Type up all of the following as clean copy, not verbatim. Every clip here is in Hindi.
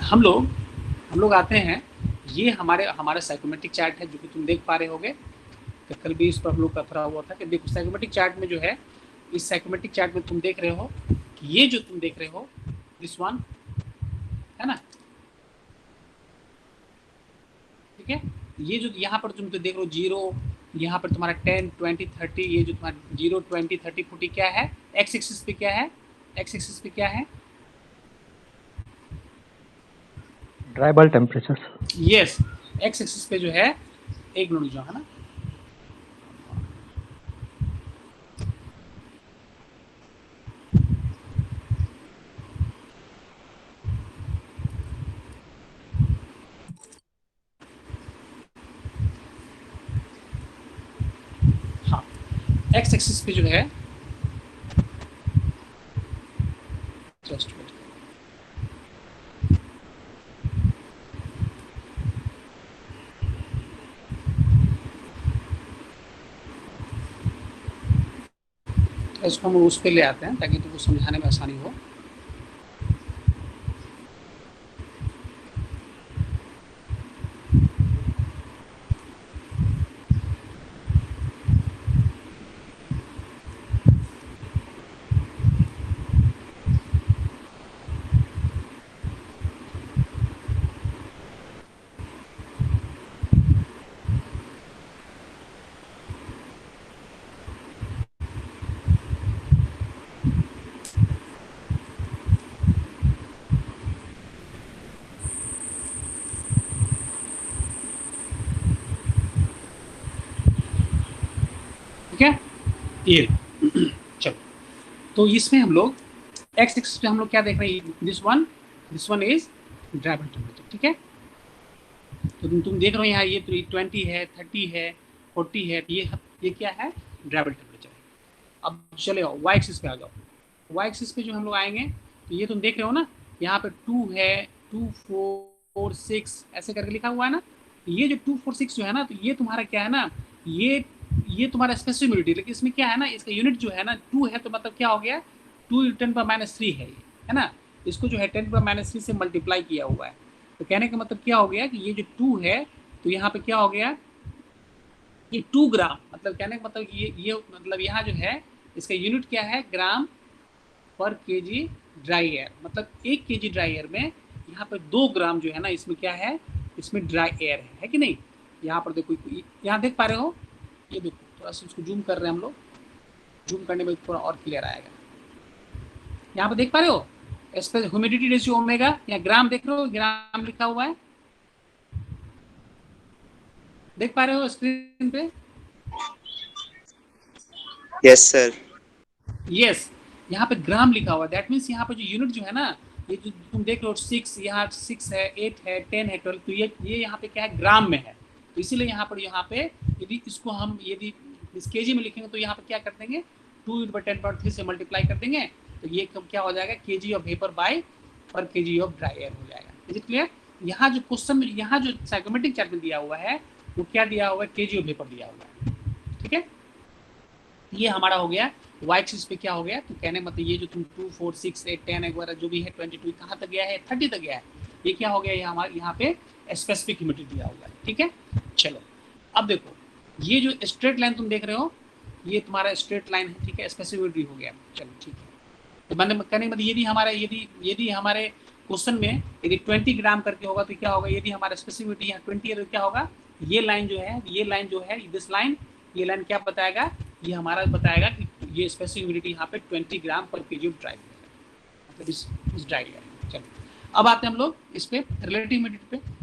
हम लोग आते हैं, ये हमारा साइकोमेट्रिक चार्ट है जो कि तुम देख पा रहे होगे। तो कल भी इस पर हम लोग का थोड़ा हुआ था कि देखो साइकोमेट्रिक चार्ट में जो है, इस साइकोमेट्रिक चार्ट में तुम देख रहे हो कि ये जो तुम देख रहे हो दिस वन है ना, ठीक है। ये जो यहाँ पर तुम तो देख रहे हो जीरो, यहाँ पर तुम्हारा 10 20 30, ये जो तुम्हारा 0 20 30 40 क्या है, एक्स एक्सिस पे क्या है, एक्स एक्सिस पे क्या है, dry bulb temperature. Yes, x axis पे जो है, एक मिनट जो है ना, हाँ, एक्स एक्सिस पे जो है, जस्ट वेट, इसको हम उस पर ले आते हैं ताकि तुमको समझाने में आसानी हो। ठीक है, ये चलो, तो इसमें हम लोग एक्स एक्सिस पे हम लोग क्या देख रहे हैं, this one is driver temperature, ठीक है। तो तुम देख रहे हो यहाँ ये 20 है, 30 है, 40 है, ये क्या है, ड्राइवर टेम्परेचर है। अब चले आओ वाई एक्सिस पे आ जाओ। वाई एक्सिस पे जो हम लोग आएंगे तो ये तुम देख रहे हो ना, यहाँ पे 2 है, 2 4 6 ऐसे करके लिखा हुआ है ना। ये जो 2 4 6 जो है ना, तो ये तुम्हारा क्या है ना, ये तुम्हारा स्पेसिफिक यूनिट है, लेकिन इसमें क्या है ना, इसका यूनिट जो है ना 2 है, तो मतलब क्या हो गया, 2 × 10⁻³ है ये, है ना। इसको जो है 10⁻³ से मल्टीप्लाई किया हुआ है। तो कहने का मतलब क्या हो गया कि ये जो 2 है, तो यहाँ पे क्या हो गया, ये 2 ग्राम, मतलब कहने का मतलब ये मतलब यहाँ जो है इसका यूनिट क्या है, ग्राम पर केजी ड्राई एयर, मतलब 1 केजी ड्राई एयर में यहाँ पर 2 ग्राम जो है ना, इसमें क्या है, इसमें ड्राई एयर है कि नहीं। यहाँ पर देखो, यहाँ देख पा रहे हो, ये देखो थोड़ा सा इसको जूम कर रहे हैं हम लोग, जूम करने में थोड़ा और क्लियर आएगा। यहाँ पर देख पा रहे हो ह्यूमिडिटी रेशियो ओमेगा, यहाँ ग्राम देख रहे हो, ग्राम लिखा हुआ है, देख पा रहे हो स्क्रीन पे। Yes sir. यस, यहाँ पे ग्राम लिखा हुआ है, दैट मीन्स यहाँ पे जो यूनिट जो है ना, ये जो तुम देख रहे हो 6, यहाँ 6 है, 8 है, 10 है, 12, तो ये यहाँ पे क्या है, ग्राम में है। तो इसीलिए यहाँ पे यदि इसको हम यदि इस केजी में लिखेंगे तो यहाँ पे क्या कर देंगे, 2 × 10⁻³ से मल्टीप्लाई कर देंगे, तो ये क्या हो जाएगा, केजी ऑफ वेपर बाय पर केजी ऑफ ड्राई एयर हो जाएगा। Is it clear. यहाँ जो क्वेश्चन, यहाँ जो साइकोमेट्रिक चार्ट में दिया हुआ है वो क्या दिया हुआ है, केजी ऑफ वेपर दिया हुआ है, ठीक है। ये हमारा हो गया वाई एक्सिस पे क्या हो गया, तो कहने मतलब ये जो तुम 2 4 6 8 10 वगैरह जो भी है, 22 कहाँ तक गया है, 30 तक गया है, ये क्या हो गया, ये हमारे यहाँ पे स्पेसिफिक ह्यूमिडिटी दिया हुआ है, ठीक है। चलो अब देखो, ये जो स्ट्रेट लाइन तुम देख रहे हो, ये तुम्हारा स्ट्रेट लाइन है, ठीक है, स्पेसिफिक ह्यूमिडिटी हो गया, चलो ठीक है। तो मैंने कहने मतलब यदि हमारे क्वेश्चन में यदि 20 ग्राम करके होगा तो क्या होगा, यदि हमारा स्पेसिफिक यहाँ 20 है तो क्या होगा, ये लाइन जो है, दिस लाइन, ये लाइन क्या बताएगा, ये हमारा बताएगा कि ये स्पेसिफिक ह्यूमिडिटी यहाँ पे 20 ग्राम पर केजी ऑफ ड्राई है, मतलब इस ड्राई है। चलो अब आते हैं हम लोग इस पे रिलेटिव ह्यूमिडिटी पे।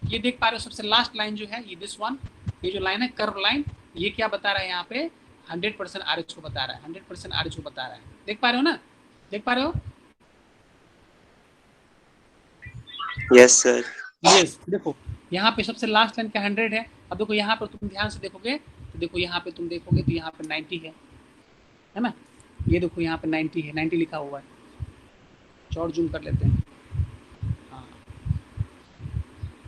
ये देख पा रहे हो सबसे लास्ट लाइन जो है, ये दिस वन, ये जो लाइन है कर्व लाइन, ये क्या बता रहा है, यहाँ पे 100% RH को बता रहा है, 100% RH को बता रहा है, देख पा रहे हो ना, देख पा रहे हो। Yes sir. यस, देखो यहाँ पे सबसे लास्ट लाइन का 100 है। अब देखो यहाँ पर तुम ध्यान से देखोगे तो देखो यहाँ पे तुम देखोगे तो यहाँ पे 90 है ना, ये देखो यहाँ पे 90 है, 90 लिखा हुआ है, और जूम कर लेते हैं, हाँ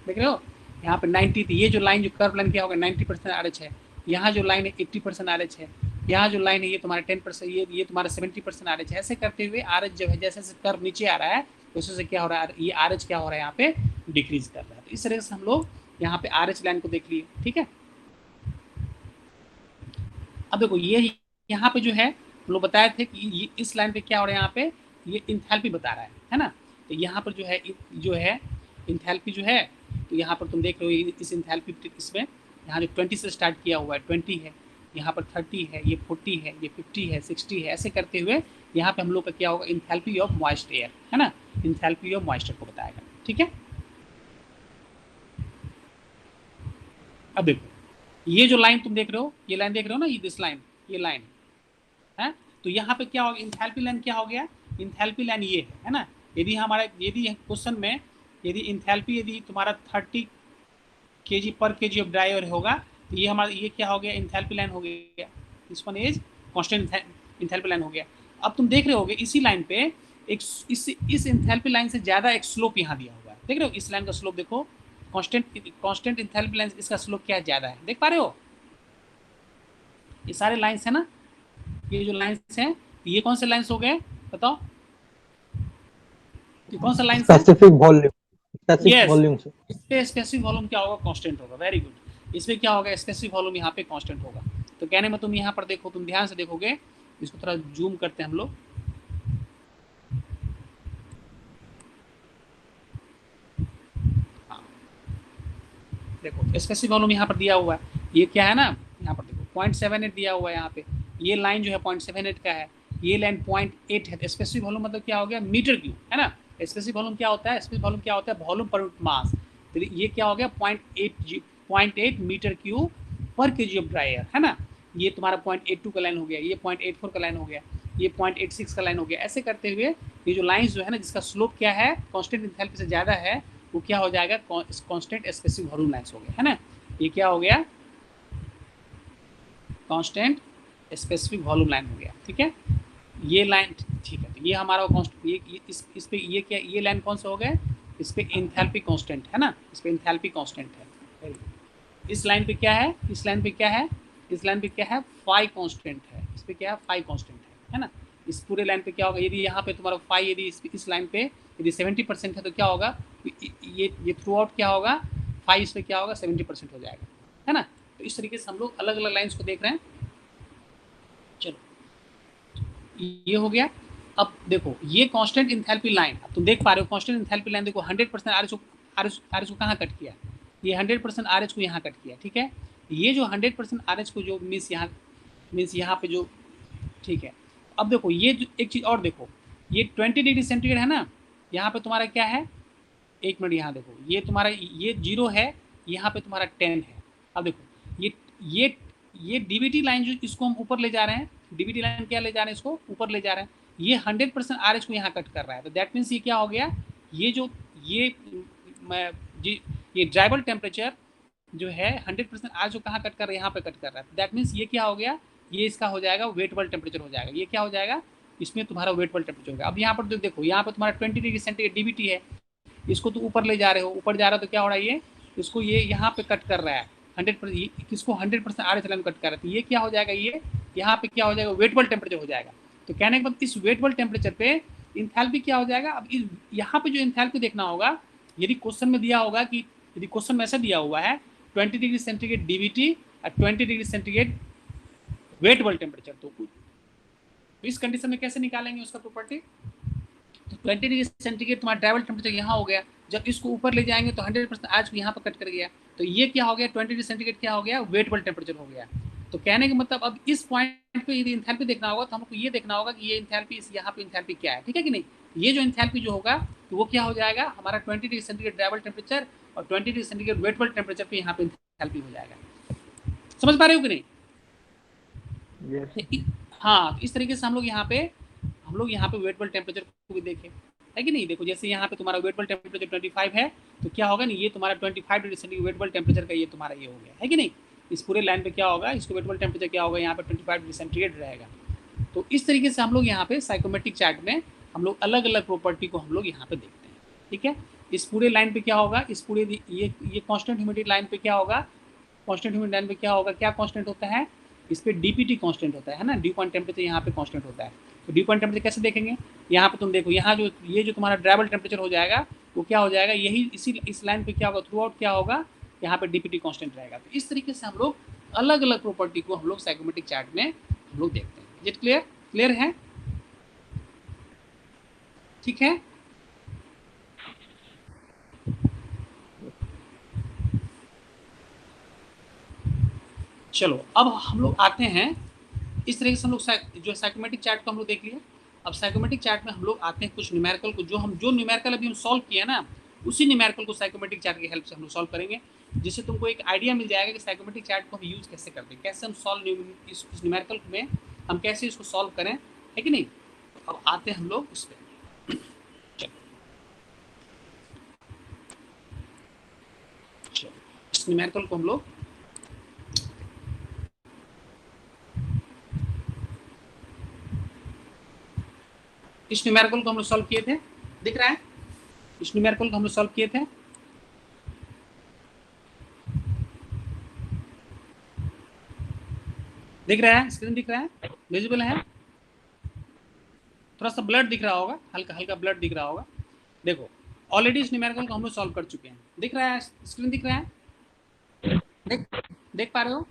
देख रहे हो यहाँ पे 90 थी। ये जो लाइन जो कर्व लाइन क्या होगा, 90% RH है, यहाँ जो लाइन है 80% RH है, यहाँ जो लाइन है ये तुम्हारा 10%, ये तुम्हारा 70% RH है। ऐसे करते हुए RH जो है जैसे जैसे कर्व नीचे आ रहा है तो इससे क्या हो रहा है, ये RH क्या हो रहा है यहाँ पे डिक्रीज कर रहा है। तो इस तरह से हम लोग यहाँ पे RH लाइन को देख लिए, ठीक है। अब देखो ये यहाँ पे जो है हम लोग बताए थे कि ये इस लाइन पे क्या हो रहा है, यहाँ पे ये इंथैल्पी बता रहा है ना। तो यहाँ पर जो है इंथैल्पी जो है, तो यहाँ पर तुम देख रहे हो इस इंथैल्पी इसमें यहाँ जो 20 से स्टार्ट किया हुआ है, 20 है, यहाँ पर 30 है, ये 40 है, ये 50 है, 60 है, ऐसे करते हुए यहाँ पे हम लोग का क्या होगा, इंथैल्पी ऑफ मॉइस्ट एयर, है ना, इंथैल्पी ऑफ मॉइस्चर को बताएगा, ठीक है। अब देखो ये जो लाइन तुम देख रहे हो, ये लाइन देख रहे हो ना, ये दिस लाइन, ये लाइन है, तो यहाँ पे क्या हो गया, इंथैल्पी लाइन क्या हो गया, इंथैल्पी लाइन ये है ना। यदि क्वेश्चन में यदि इंथैल्पी यदि तुम्हारा 30 kg पर kg ऑफ ड्राई एयर होगा, तो ये हमारा ये क्या हो गया, इंथैल्पी लाइन हो गया, this one is constant enthalpy line हो गया। अब तुम देख रहे होगे इसी लाइन पे एक इस इंथैल्पी लाइन से ज्यादा एक स्लोप यहाँ दिया हुआ है, देख रहे हो इस लाइन का स्लोप देखो, कांस्टेंट इंथैल्पी लाइन, इसका स्लोप क्या ज्यादा है, देख पा रहे हो, ये सारे लाइंस है ना, ये जो लाइंस हैं, ये कौन से लाइंस हो गए बताओ, ये कौन सा लाइंस है, स्पेसिफिक वॉल्यूम, स्पेसिफिक वॉल्यूम से स्पेसिफिक वॉल्यूम क्या होगा, कांस्टेंट होगा, वेरी गुड। इसमें क्या होगा, स्पेसिफिक वॉल्यूम यहाँ पे कांस्टेंट होगा। तो कहने में तुम यहाँ पर देखो, तुम ध्यान से देखोगे, इसको थोड़ा जूम करते हैं हम लोग, हाँ देखो स्पेसिफिक वॉल्यूम यहाँ पर दिया हुआ है, ये क्या है ना, यहाँ पर देखो 0.78 दिया हुआ है यहाँ पे, ये लाइन जो है 0.78 का है, ये लाइन 0.8 है। स्पेसिफिक वॉल्यूम मतलब क्या हो गया, मीटर क्यूब, है ना। स्पेसिफिक वॉल्यूम क्या होता है, स्पेसिफिक वॉल्यूम क्या होता है, वॉल्यूम पर मास। तो ये क्या हो गया, 0.8 मीटर क्यूब पर केजी ऑफ ड्राई एयर, है ना। ये तुम्हारा 0.82 का लाइन हो गया, ये 0.84 का लाइन हो गया, ये 0.86 का लाइन हो गया। ऐसे करते हुए ये जो लाइंस जो है ना, जिसका स्लोप क्या है, कांस्टेंट इंथैल्पी से ज़्यादा है, वो क्या हो जाएगा, कांस्टेंट स्पेसिफिक वॉल्यूम लाइंस हो गया, है ना। ये क्या हो गया, कांस्टेंट स्पेसिफिक वॉल्यूम लाइन हो गया, ठीक है। ये लाइन ठीक है, तो ये हमारा ये इस पे ये क्या, ये लाइन कौन सा हो गया, इस पे इंथैल्पी कांस्टेंट है ना, इस पे इंथैल्पी कांस्टेंट है। इस लाइन पे क्या है, इस लाइन पे क्या है, इस लाइन पे क्या है, फाई कांस्टेंट है, इस पे क्या है, फाई कांस्टेंट है ना। इस पूरे लाइन पे क्या होगा, यदि यहाँ पे तुम्हारा फाई यदि इस लाइन पे यदि 70% है, तो क्या होगा, ये थ्रू आउट क्या होगा, फाई इस पे क्या होगा, 70% हो जाएगा, है ना। तो इस तरीके से हम लोग अलग अलग लाइन्स को देख रहे हैं। चलो ये हो गया। अब देखो ये कांस्टेंट इंथैल्पी लाइन, अब तुम देख पा रहे हो कांस्टेंट इंथैल्पी लाइन, देखो 100% आरएच को कहाँ कट किया, ये 100% आरएच को यहाँ कट किया, ठीक है। ये जो 100% आरएच को जो मीन्स यहाँ पे जो, ठीक है। अब देखो ये जो एक चीज़ और देखो, ये 20 डिग्री सेंटीग्रेड है ना, यहाँ पे तुम्हारा क्या है, एक मिनट यहाँ देखो, ये तुम्हारा ये 0 है, यहाँ पे तुम्हारा 10 है। अब देखो ये डीबीटी लाइन जो इसको हम ऊपर ले जा रहे हैं, डीबीटी लाइन क्या ले जा रहे हैं, इसको ऊपर ले जा रहे हैं, ये 100% आरएच को यहाँ कट कर रहा है। तो दैट मीन्स ये क्या हो गया, ये जो ये ड्राइबल टेम्परेचर जो है 100% आरएच को कहाँ कट कर रहा है, यहाँ पे कट कर रहा है। दैट मीन्स ये क्या हो गया, ये इसका हो जाएगा वेटेबल टेम्परेचर हो जाएगा। ये क्या हो जाएगा, इसमें तुम्हारा वेटेबल टेम्परेचर होगा। अब यहाँ पर देखो, यहाँ पर तुम्हारा 20 डिग्री सेंटीग्रेड डीबीटी है, इसको तो ऊपर ले जा रहे हो, ऊपर जा रहा है तो क्या हो रहा है, ये इसको ये यहाँ पे कट कर रहा है 100%, किसको 100% आरएच लाइन कट कर रहा है। तो ये क्या हो जाएगा, ये यहाँ पे क्या हो जाएगा, वेटेबल टेम्परेचर हो जाएगा। तो कहने के बाद इस वेटेबल टेम्परेचर पे इंथैल्पी क्या हो जाएगा। अब यहाँ पे जो इंथैल्पी देखना होगा, यदि क्वेश्चन में दिया होगा कि यदि क्वेश्चन में ऐसा दिया हुआ है 20 डिग्री सेंटीग्रेड डीबीटी और 20 डिग्री सेंटीग्रेड वेटेबल टेम्परेचर, तो इस कंडीशन में कैसे निकालेंगे उसका प्रॉपर्टी। तो 20 डिग्री सेंटीग्रेड तुम्हारा ड्राइबल टेम्परेचर यहाँ हो गया, जब इसको ऊपर ले जाएंगे तो 100% आज को यहाँ पर कट कर गया, तो ये क्या हो गया, 20 डिग्री सेंटीग्रेड क्या हो गया, वेटेबल टेम्परेचर हो गया। तो कहने का मतलब अब इस पॉइंट पे यदि इंथैल्पी देखना होगा तो हमको ये देखना होगा कि ये इंथैल्पी यहाँ पे इंथैल्पी क्या है, ठीक है कि नहीं। ये जो इंथैल्पी जो होगा तो वो क्या हो जाएगा, हमारा 20 डिग्री सेंटीग्रेड ड्राइबल टेम्परेचर और 20 डिग्री सेंटीग्रेड वेटेबल टेम्परेचर पे यहाँ पे इंथैल्पी हो जाएगा। समझ पा रहे हो कि नहीं। yes. हाँ, तो इस तरीके से हम लोग यहाँ पे वेटेबल टेम्परेचर को भी देखें, है कि नहीं। देखो जैसे यहाँ पे तुम्हारा वेटेबल टेम्परेचर 25 है, तो क्या होगा ना, ये तुम्हारा 25 डिग्री सेंटीग्रेड वेटेबल टेम्परेचर का ये तुम्हारा ये हो गया, है कि नहीं। इस पूरे लाइन पे क्या होगा, इसको वेटेबल टेम्परेचर क्या होगा, यहाँ पे 25 डिग्री सेंटीग्रेड रहेगा। तो इस तरीके से हम लोग यहाँ पे साइकोमेट्रिक चार्ट में हम लोग अलग अलग प्रॉपर्टी को हम लोग यहाँ पे देखते हैं, ठीक है। इस पूरे लाइन पे क्या होगा, इस पूरे ये कांस्टेंट ह्यूमिडिटी लाइन पे क्या होगा, कांस्टेंट ह्यूमिडिटी लाइन पे क्या होगा, क्या कांस्टेंट होता है, इस पे डीपीटी कांस्टेंट होता है ना, ड्यू पॉइंट टेम्परेचर यहाँ पे कांस्टेंट होता है। तो ड्यू पॉइंट टेम्परेचर कैसे देखेंगे, यहाँ पे तुम देखो, यहाँ जो ये जो तुम्हारा ड्राइवल टेम्परेचर हो जाएगा वो क्या हो जाएगा, यही इस लाइन पे क्या होगा, थ्रू आउट क्या होगा, यहाँ पे डीपीटी कांस्टेंट रहेगा। तो इस तरीके से हम लोग अलग अलग प्रॉपर्टी को हम लोग साइकोमेट्रिक चार्ट में हम लोग देखते हैं। इट क्लियर, क्लियर है, ठीक है। चलो अब हम लोग आते हैं, इस तरीके से हम लोग जो साइकोमेट्रिक चार्ट को हम लोग देख लिया। अब साइकोमेट्रिक चार्ट में हम लोग आते हैं कुछ न्यूमेरिकल को, जो न्यूमेरिकल अभी हम सॉल्व किया ना, उसी न्यूमेरिकल को साइकोमेट्रिक चार्ट की हेल्प से हम लोग सॉल्व करेंगे, जिससे तुमको एक आइडिया मिल जाएगा कि साइकोमेट्रिक चार्ट को हम यूज़ कैसे करते हैं, कैसे हम सॉल्व इस न्यूमेरिकल में हम कैसे इसको सॉल्व करें, है कि नहीं। तो अब आते हैं हम लोग उस पर। इस न्यूमेरिकल को हम लोग हम लोग सॉल्व किए थे, दिख रहा है, इस न्यूमेरिकल को हम लोग सॉल्व किए थे। दिख रहा है, स्क्रीन दिख रहा है, विजिबल है, थोड़ा सा ब्लड दिख रहा होगा, हल्का हल्का ब्लड दिख रहा होगा। देखो ऑलरेडी इस न्यूमेरिकल को हम लोग सॉल्व कर चुके हैं, दिख रहा है, स्क्रीन दिख रहा है, देख पा रहे हो,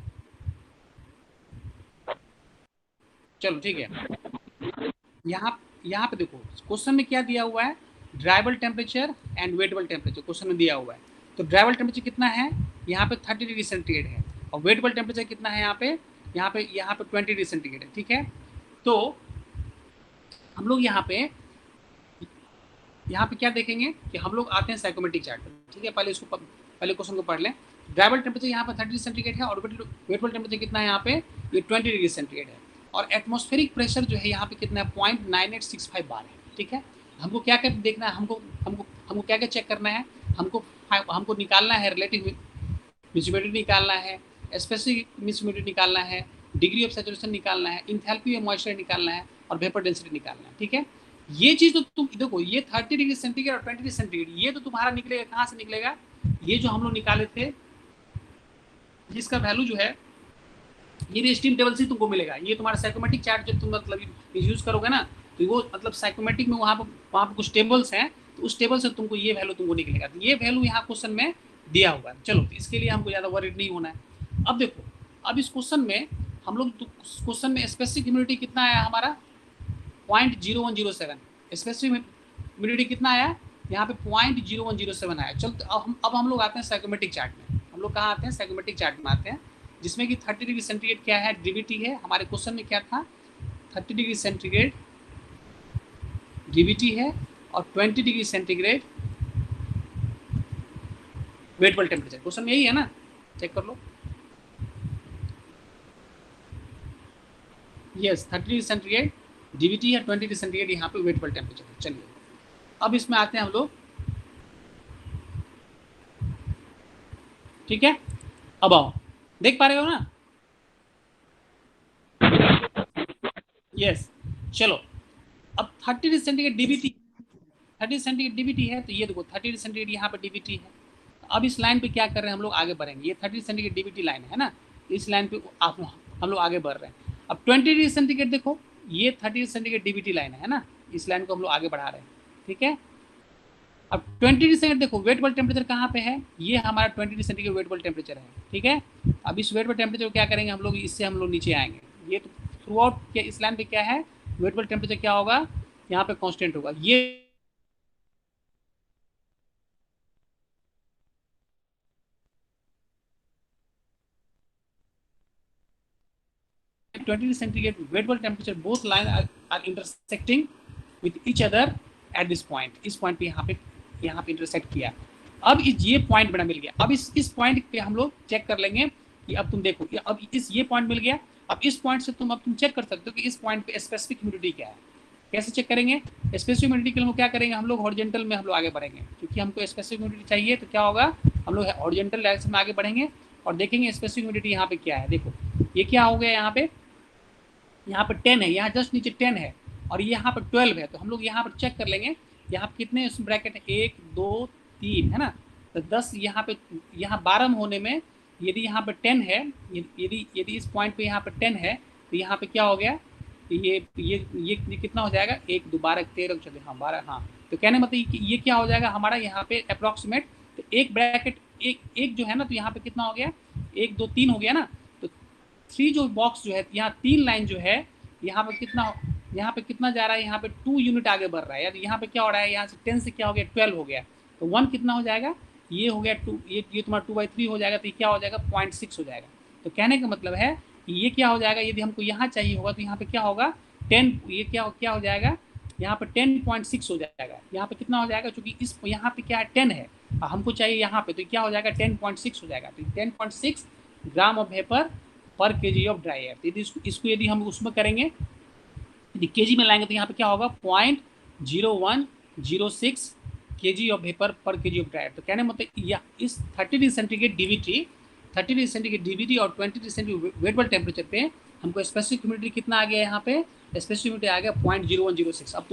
चलो ठीक है। यहाँ पे देखो क्वेश्चन में क्या दिया हुआ है, drivel temperature and wettable temperature question में दिया हुआ है। तो ड्राइवल टेम्परेचर कितना है, यहाँ पे 30 डिग्री सेंटीग्रेड है, और वेटेबल टेम्परेचर कितना है, यहाँ पे 20 डिग्री सेंटीग्रेड है, ठीक है। तो हम लोग यहाँ पे क्या देखेंगे कि हम लोग आते हैं साइकोमेट्रिक चार्ट पर, ठीक है। पहले क्वेश्चन को पढ़ लें। ड्राइवल टेम्परेचर यहाँ पर 30 डिग्री सेंटीग्रेड है, और वेटेबल टेम्परेचर कितना है, यहाँ पे ये 20 डिग्री सेंटीग्रेड है, और एटमॉस्फेरिक प्रेशर जो है यहाँ पे कितना है, 0.9865 बार है, ठीक है। हमको क्या क्या देखना है, हमको क्या क्या चेक करना है, हमको निकालना है रिलेटिव मिसिबिलिटी निकालना है, स्पेसिफिक मिसिबिलिटी निकालना है, डिग्री ऑफ सैचुरेशन निकालना है, इंथैल्पी ऑफ मॉइस्चर निकालना है, और वेपर डेंसिटी निकालना है, ठीक है। ये चीज़ तो तुम देखो, ये 30 डिग्री सेंटीग्रेड और 20 डिग्री सेंटीग्रेड, ये तो तुम्हारा निकलेगा कहाँ से निकलेगा, ये जो हम लोग निकाले थे, जिसका वैल्यू जो है ये भी स्टीम टेबल से तुमको मिलेगा। ये तुम्हारा साइकोमेट्रिक चार्ट जब तुम मतलब यूज करोगे ना, तो वो मतलब साइकोमेट्रिक में वहाँ पर कुछ टेबल्स हैं, तो उस टेबल से तुमको ये वैल्यू तुमको निकलेगा। तो ये वैल्यू यहाँ क्वेश्चन में दिया हुआ है। चलो तो इसके लिए हमको ज़्यादा वरीड नहीं होना है। अब देखो, अब इस क्वेश्चन में हम लोग क्वेश्चन में स्पेसिफिक ह्यूमिडिटी कितना आया हमारा, 0.0107। स्पेसिफिक ह्यूमिडिटी कितना आया, यहाँ पे 0.0107 आया। चलो अब हम लोग आते हैं साइकोमेट्रिक चार्ट में। हम लोग कहाँ आते हैं, साइकोमेट्रिक चार्ट में आते हैं, जिसमें कि 30 डिग्री सेंटीग्रेड क्या है, डीवीटी है। हमारे क्वेश्चन में क्या था, 30 डिग्री सेंटीग्रेड डीवीटी है, और 20 degree centigrade wet bulb temperature. Question में यही है ना, चेक कर लो। यस, 30 डिग्री सेंटीग्रेड डीवीटी है, 20 डिग्री सेंटीग्रेड यहाँ पे वेटेबल टेम्परेचर है। चलिए अब इसमें आते हैं हम लोग, ठीक है। अब आओ, देख पा रहे हो ना, यस। चलो अब 30 degree centigrade DVT, 30 centigrade DVT है, तो ये देखो 30 डिग्री सेंटीग्रेड यहाँ पे डीवीटी है। अब इस लाइन पे क्या कर रहे हैं हम लोग, आगे बढ़ेंगे। ये 30 सेंटीग्रेड डीवीटी लाइन है ना, इस लाइन पे हम लोग आगे बढ़ रहे हैं। अब 20 डिग्री सेंटीग्रेड देखो, ये 30 डिग्री सेंटीग्रेड डीवीटी लाइन है ना, इस लाइन को हम लोग आगे बढ़ा रहे हैं, ठीक है। अब 20 डिग्री सेंटीग्रेड देखो, वेटेबल टेम्परेचर कहाँ पे है, ये हमारा 20 डिग्री सेंटीग्रेड वेटेबल टेम्परेचर है, ठीक है। अब इस वेटेबल टेम्परेचर को क्या करेंगे हम लोग, इससे हम लोग नीचे आएंगे। ये तो थ्रू आउट के इस लाइन पे क्या है, वेटेबल टेम्परेचर क्या होगा, यहाँ पे कांस्टेंट होगा। ये centigrade wet bulb temperature, both line are intersecting with each other at this point. इस पॉइंट पे यहाँ पे इंटरसेक्ट किया। अब ये पॉइंट बड़ा मिल गया। अब इस पॉइंट पे हम लोग चेक कर लेंगे कि अब तुम देखो, अब ये पॉइंट मिल गया। अब इस पॉइंट से तुम चेक कर सकते हो कि इस पॉइंट पे स्पेसिफिक ह्यूमिडिटी क्या है। कैसे चेक करेंगे, स्पेसिफिक ह्यूमिडिटी के लिए क्या करेंगे हम लोग, हॉरिजॉन्टल में हम लोग आगे बढ़ेंगे, क्योंकि हमको स्पेसिफिक ह्यूमिडिटी चाहिए। तो क्या होगा, हम लोग हॉरिजॉन्टल डायरेक्शन में आगे बढ़ेंगे और देखेंगे स्पेसिफिक ह्यूमिडिटी यहाँ पे क्या है। देखो ये क्या हो गया, यहाँ पे 10 है, यहाँ जस्ट नीचे 10 है, और यहाँ पर 12 है। तो हम लोग यहाँ पर चेक कर लेंगे, यहाँ पर कितने ब्रैकेट है, 1 2 3 है ना। तो 10 यहाँ 12 होने में यदि यहाँ पे 10 है, यदि यदि इस पॉइंट पे यहाँ पे 10 है, तो यहाँ पे क्या हो गया, ये कितना हो जाएगा, 1 2 12 13 14 हाँ 12, हाँ। तो कहने मतलब ये क्या हो जाएगा हमारा यहाँ पे अप्रॉक्सीमेट, तो एक ब्रैकेट एक जो है ना, तो यहाँ पे कितना हो गया, 1 2 3 हो गया ना। तो 3 जो बॉक्स जो है, यहाँ 3 लाइन जो है, यहाँ पे कितना जा रहा है, यहाँ पे 2 यूनिट आगे बढ़ रहा है, यानी यहाँ पे क्या हो रहा है, यहाँ से 10 से क्या हो गया, 12 हो गया। तो 1 कितना हो जाएगा, ये हो गया 2, ये तुम्हारा 2/3 हो जाएगा, तो ये क्या हो जाएगा, 0.6 हो जाएगा। तो कहने का मतलब है कि ये क्या हो जाएगा, यदि हमको यहाँ चाहिए होगा तो यहाँ पे क्या होगा, 10, ये क्या हो जाएगा, यहाँ पे 10.6 हो जाएगा। यहाँ पे कितना हो जाएगा, चूंकि इस यहाँ पे क्या है, 10 है, हमको चाहिए यहाँ पे, तो क्या हो जाएगा, 10.6 हो जाएगा। तो 10.6 ग्राम ऑफ वेपर पर केजी ऑफ ड्राई एयर। यदि इसको यदि हम उसमें करेंगे, यदि केजी में लाएंगे, तो यहाँ पे क्या होगा, 0.0106 केजी ऑफ वेपर पर केजी ऑफ ड्राई एयर। तो कहने मतलब या इस 30 degree centigrade DVT, 30 degree centigrade DVT और 20 डिग्री सेंटीग्रेड वेटेबल टेम्परेचर पे हमको स्पेसिफिक ह्यूमिडिटी कितना आ गया, यहाँ पे स्पेसिफिक ह्यूमिडिटी आ गया 0.0106। अब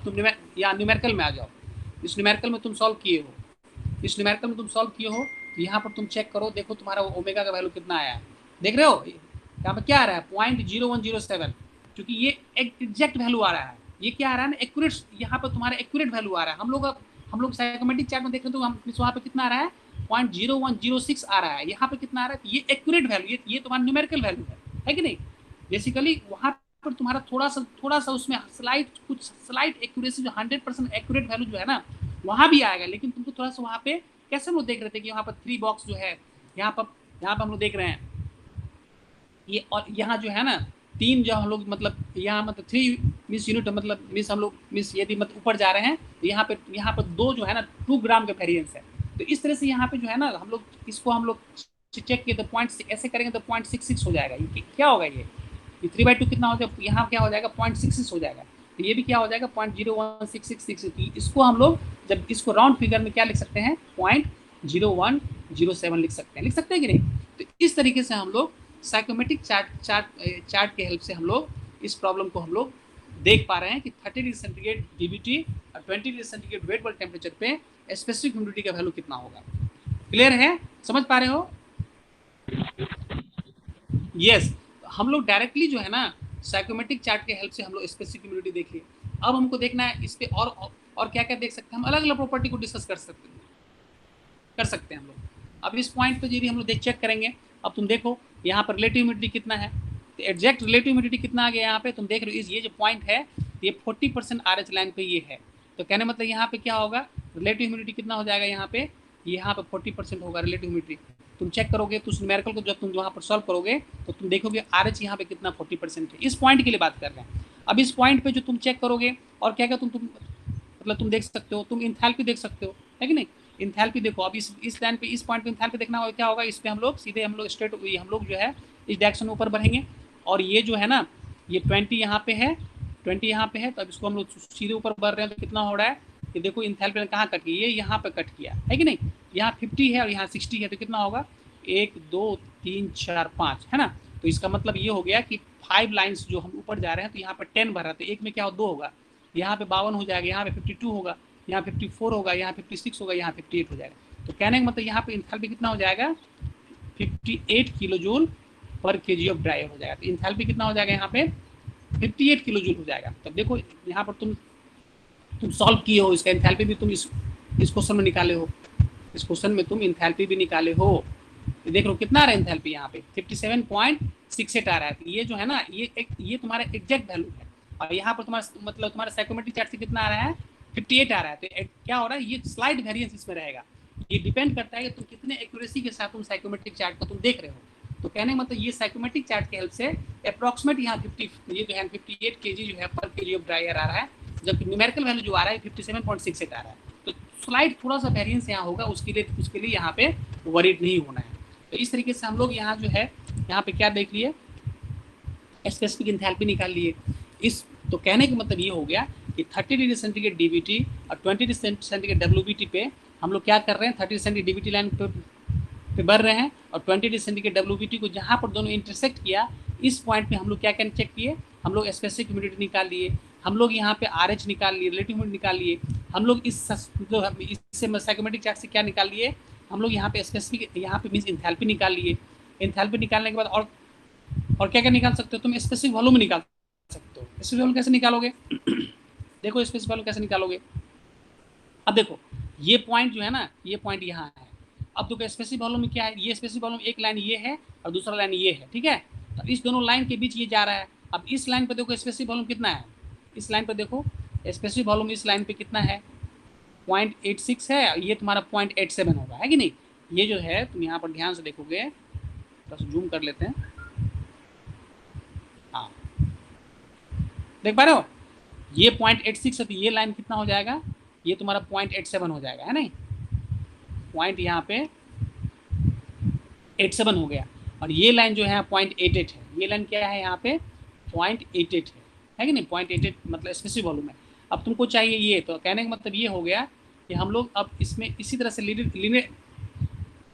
तुमने या न्यूमेरिकल में आ जाओ, इस न्यूमेरिकल में तुम सॉल्व किए हो, तो यहाँ पर तुम चेक करो, देखो तुम्हारा ओमेगा का वैल्यू कितना आया है, देख रहे हो यहाँ पर क्या आ रहा है, 0.0107, क्योंकि ये एग्जैक्ट वैल्यू आ रहा है, ये क्या आ रहा है ना, एक्यूरेट, यहाँ पर तुम्हारा एक्यूरेट वैल्यू आ रहा है। हम लोग साइकोमेट्रिक चार्ट में देख रहे हैं, तो हम वहाँ पे कितना आ रहा है, 0.0106 आ रहा है, यहाँ पे कितना आ रहा है, ये एक्यूरेट वैल्यू, ये तुम्हारा न्यूमेरिकल वैल्यू है कि नहीं। बेसिकली वहाँ पर तुम्हारा थोड़ा सा उसमें स्लाइट एक्यूरेसी, जो 100% एक्यूरेट वैल्यू जो है ना, वहाँ भी आएगा, लेकिन तुमको थोड़ा सा वहाँ पे कैसे हम लोग देख रहे थे कि वहाँ पर 3 बॉक्स जो है, यहाँ पर हम लोग देख रहे हैं ये, और यहाँ जो है ना 3 जो हम लोग मतलब यहाँ मतलब 3 मिस यूनिट, मतलब मिस हम लोग मिस यदि मतलब ऊपर जा रहे हैं, तो यहाँ पर 2 जो है ना 2 ग्राम का वेरिएंस है। तो इस तरह से यहाँ पे जो है ना हम लोग चेक किए, तो पॉइंट ऐसे करेंगे तो 0.66 हो जाएगा। ये क्या होगा, ये 3/2 कितना हो जाएगा, यहाँ क्या हो जाएगा, 0.66 हो जाएगा। तो ये भी क्या हो जाएगा, 0.01666। इसको हम लोग जब इसको राउंड फिगर में क्या लिख सकते हैं, 0.0107 लिख सकते हैं कि नहीं। तो इस तरीके से हम लोग साइकोमेट्रिक चार्ट के हेल्प से हम लोग इस प्रॉब्लम को हम लोग देख पा रहे हैं कि 30 डिग्री सेंटीग्रेड डीवीटी और 20 डिग्री सेंटीग्रेड वेटेबल टेम्परेचर पे स्पेसिफिक ह्यूमिडिटी का वैल्यू कितना होगा। क्लियर है, समझ पा रहे हो। यस, हम लोग डायरेक्टली जो है ना साइकोमेट्रिक चार्ट के हेल्प से हम लोग स्पेसिफिक ह्यूमिडिटी देखिए। अब हमको देखना है इस पे और क्या क्या देख सकते हैं, हम अलग अलग प्रॉपर्टी को डिस्कस कर सकते हैं हम लोग। अब इस पॉइंट पे यदि हम लोग चेक करेंगे, अब तुम देखो यहाँ पर रिलेटिव ह्यूमिडिटी कितना है, तो एग्जैक्ट रिलेटिव ह्यूमिडिटी कितना आ गया यहाँ पे, तुम देख रहे हो ये जो पॉइंट है ये 40% RH लाइन पे ये है। तो कहने मतलब यहाँ पे क्या होगा, रिलेटिव ह्यूमिडिटी कितना हो जाएगा, यहाँ पे 40% होगा रिलेटिव ह्यूमिडिटी। तुम चेक करोगे तो उस न्यूमेरिकल को जब तुम वहाँ पर सॉल्व करोगे तो तुम देखोगे RH यहाँ पे कितना 40% है। इस पॉइंट के लिए बात कर रहे हैं। अब इस पॉइंट पे जो तुम चेक करोगे और क्या क्या तुम मतलब तुम देख सकते हो, तुम इंथैल्पी देख सकते हो, है कि नहीं। इंथैल्पी देखो, अब इस लाइन पे इस पॉइंट पे इंथैल्पी देखना होगा, क्या होगा, इस पे हम लोग स्ट्रेट हम लोग जो है इस डायरेक्शन में ऊपर बढ़ेंगे, और ये जो है ना ये 20 यहाँ पे है, 20 यहाँ पे है, तो अब इसको हम लोग सीधे ऊपर बढ़ रहे हैं, तो कितना हो रहा है कि देखो इंथैल्पी ने कहाँ कट की, ये यहाँ पे कट किया है कि नहीं। यहाँ 50 है और यहाँ 60 है, तो कितना होगा 1 2 3 4 5 है ना। तो इसका मतलब ये हो गया कि 5 लाइन्स जो हम ऊपर जा रहे हैं, तो यहाँ पर 10 भर रहा है, तो एक में क्या हो 2 होगा, यहाँ पे 52 हो जाएगा, यहाँ पे 52 होगा, यहाँ 54 होगा, यहाँ 56 होगा, यहाँ 58 हो जाएगा। तो कहने का मतलब यहाँ पे इंथैल्पी कितना हो जाएगा, 58 किलो जूल पर केजी ऑफ ड्राई एयर हो जाएगा। तो इंथैल्पी कितना हो जाएगा यहाँ पे 58 किलो जूल हो जाएगा। तब देखो यहाँ पर तुम सॉल्व किए हो, इसका इंथैल्पी भी तुम इस क्वेश्चन में निकाले हो, इस क्वेश्चन में तुम इंथैल्पी भी निकाले हो। देख लो कितना आ रहा है इंथैल्पी, यहाँ पे 57.68 आ रहा है। तो ये जो है ना ये तुम्हारा एग्जैक्ट वैल्यू है, और यहाँ पर तुम्हारा साइकोमेट्रिक चार्ट से कितना आ रहा है 58 आ रहा है। तो क्या हो रहा है, ये स्लाइड वेरिएंस इसमें रहेगा। ये डिपेंड करता है कि तुम कितने एक्यूरेसी के साथ तुम साइकोमेट्रिक चार्ट को तुम देख रहे हो। तो कहने का मतलब ये साइकोमेट्रिक चार्ट की हेल्प से अप्रॉक्सीमेट यहाँ 58 केजी जो है पर केजी ऑफ ड्राई एयर आ रहा है, जबकि न्यूमेरिकल वैल्यू जो आ रहा है 57.68 आ रहा है। तो स्लाइड थोड़ा सा वेरिएंस यहाँ होगा, उसके लिए यहाँ पे वरीड नहीं होना है। तो इस तरीके से हम लोग यहाँ जो है यहाँ पे क्या देख लिए, स्पेसिफिक इंथैल्पी निकाल लिए। तो कहने का मतलब ये हो गया कि 30 डिग्री सेंटीग्रेड डीवीटी और 20 डिग्री सेंटीग्रेड डब्ल्यूबीटी पे हम लोग क्या कर रहे हैं, 30 डिग्री सेंटीग्रेड डीवीटी लाइन पे बढ़ रहे हैं, और 20 डिग्री सेंटीग्रेड डब्ल्यूबीटी को जहाँ पर दोनों इंटरसेक्ट किया, इस पॉइंट पे हम लोग क्या चेक किए, हम लोग स्पेसिफिक ह्यूमिडिटी निकाल लिए, हम लोग यहाँ पे RH निकाल लिए, रिलेटिव ह्यूमिडिटी निकाल लिए, हम लोग इससे साइकोमेट्रिक चार्ट से क्या निकाल लिए, हम लोग यहाँ पे स्पेसिफिक, यहाँ पे मीन्स इंथैल्पी निकाल लिए। इंथैल्पी निकालने के बाद और क्या क्या निकाल सकते हो तुम, स्पेसिफिक वॉल्यूम निकाल सकते हो। स्पेसिफिक वॉल्यूम कैसे निकालोगे देखो स्पेसिफिक वॉल्यूम कैसे निकालोगे। अब देखो ये पॉइंट जो है ना, ये पॉइंट यहाँ है। अब देखो स्पेसिफिक वॉल्यूम में क्या है, ये स्पेसिफिक वॉल्यूम एक लाइन ये है और दूसरा लाइन ये है, ठीक है। तो इस दोनों लाइन के बीच ये जा रहा है। अब इस लाइन पर देखो स्पेसिफिक वॉल्यूम कितना है, इस लाइन पर देखो स्पेसिफिक वॉल्यूम इस लाइन पे कितना है, 0.86 है, ये तुम्हारा 0.87 होगा, है कि नहीं। ये जो है तुम यहाँ पर ध्यान से देखोगे, बस जूम कर लेते हैं, हाँ देख पा रहे हो, ये 0.86 है, तो ये लाइन कितना हो जाएगा, ये तुम्हारा 0.87 हो जाएगा, है नहीं। पॉइंट यहाँ पे 87 हो गया। और ये लाइन जो है 0.88 है, ये लाइन क्या है यहाँ पे 0.88 है कि नहीं, 0.88 मतलब स्पेसिफिक वॉल्यूम है। अब तुमको चाहिए ये, तो कहने का मतलब ये हो गया कि हम लोग अब इसमें इसी तरह से लीनियर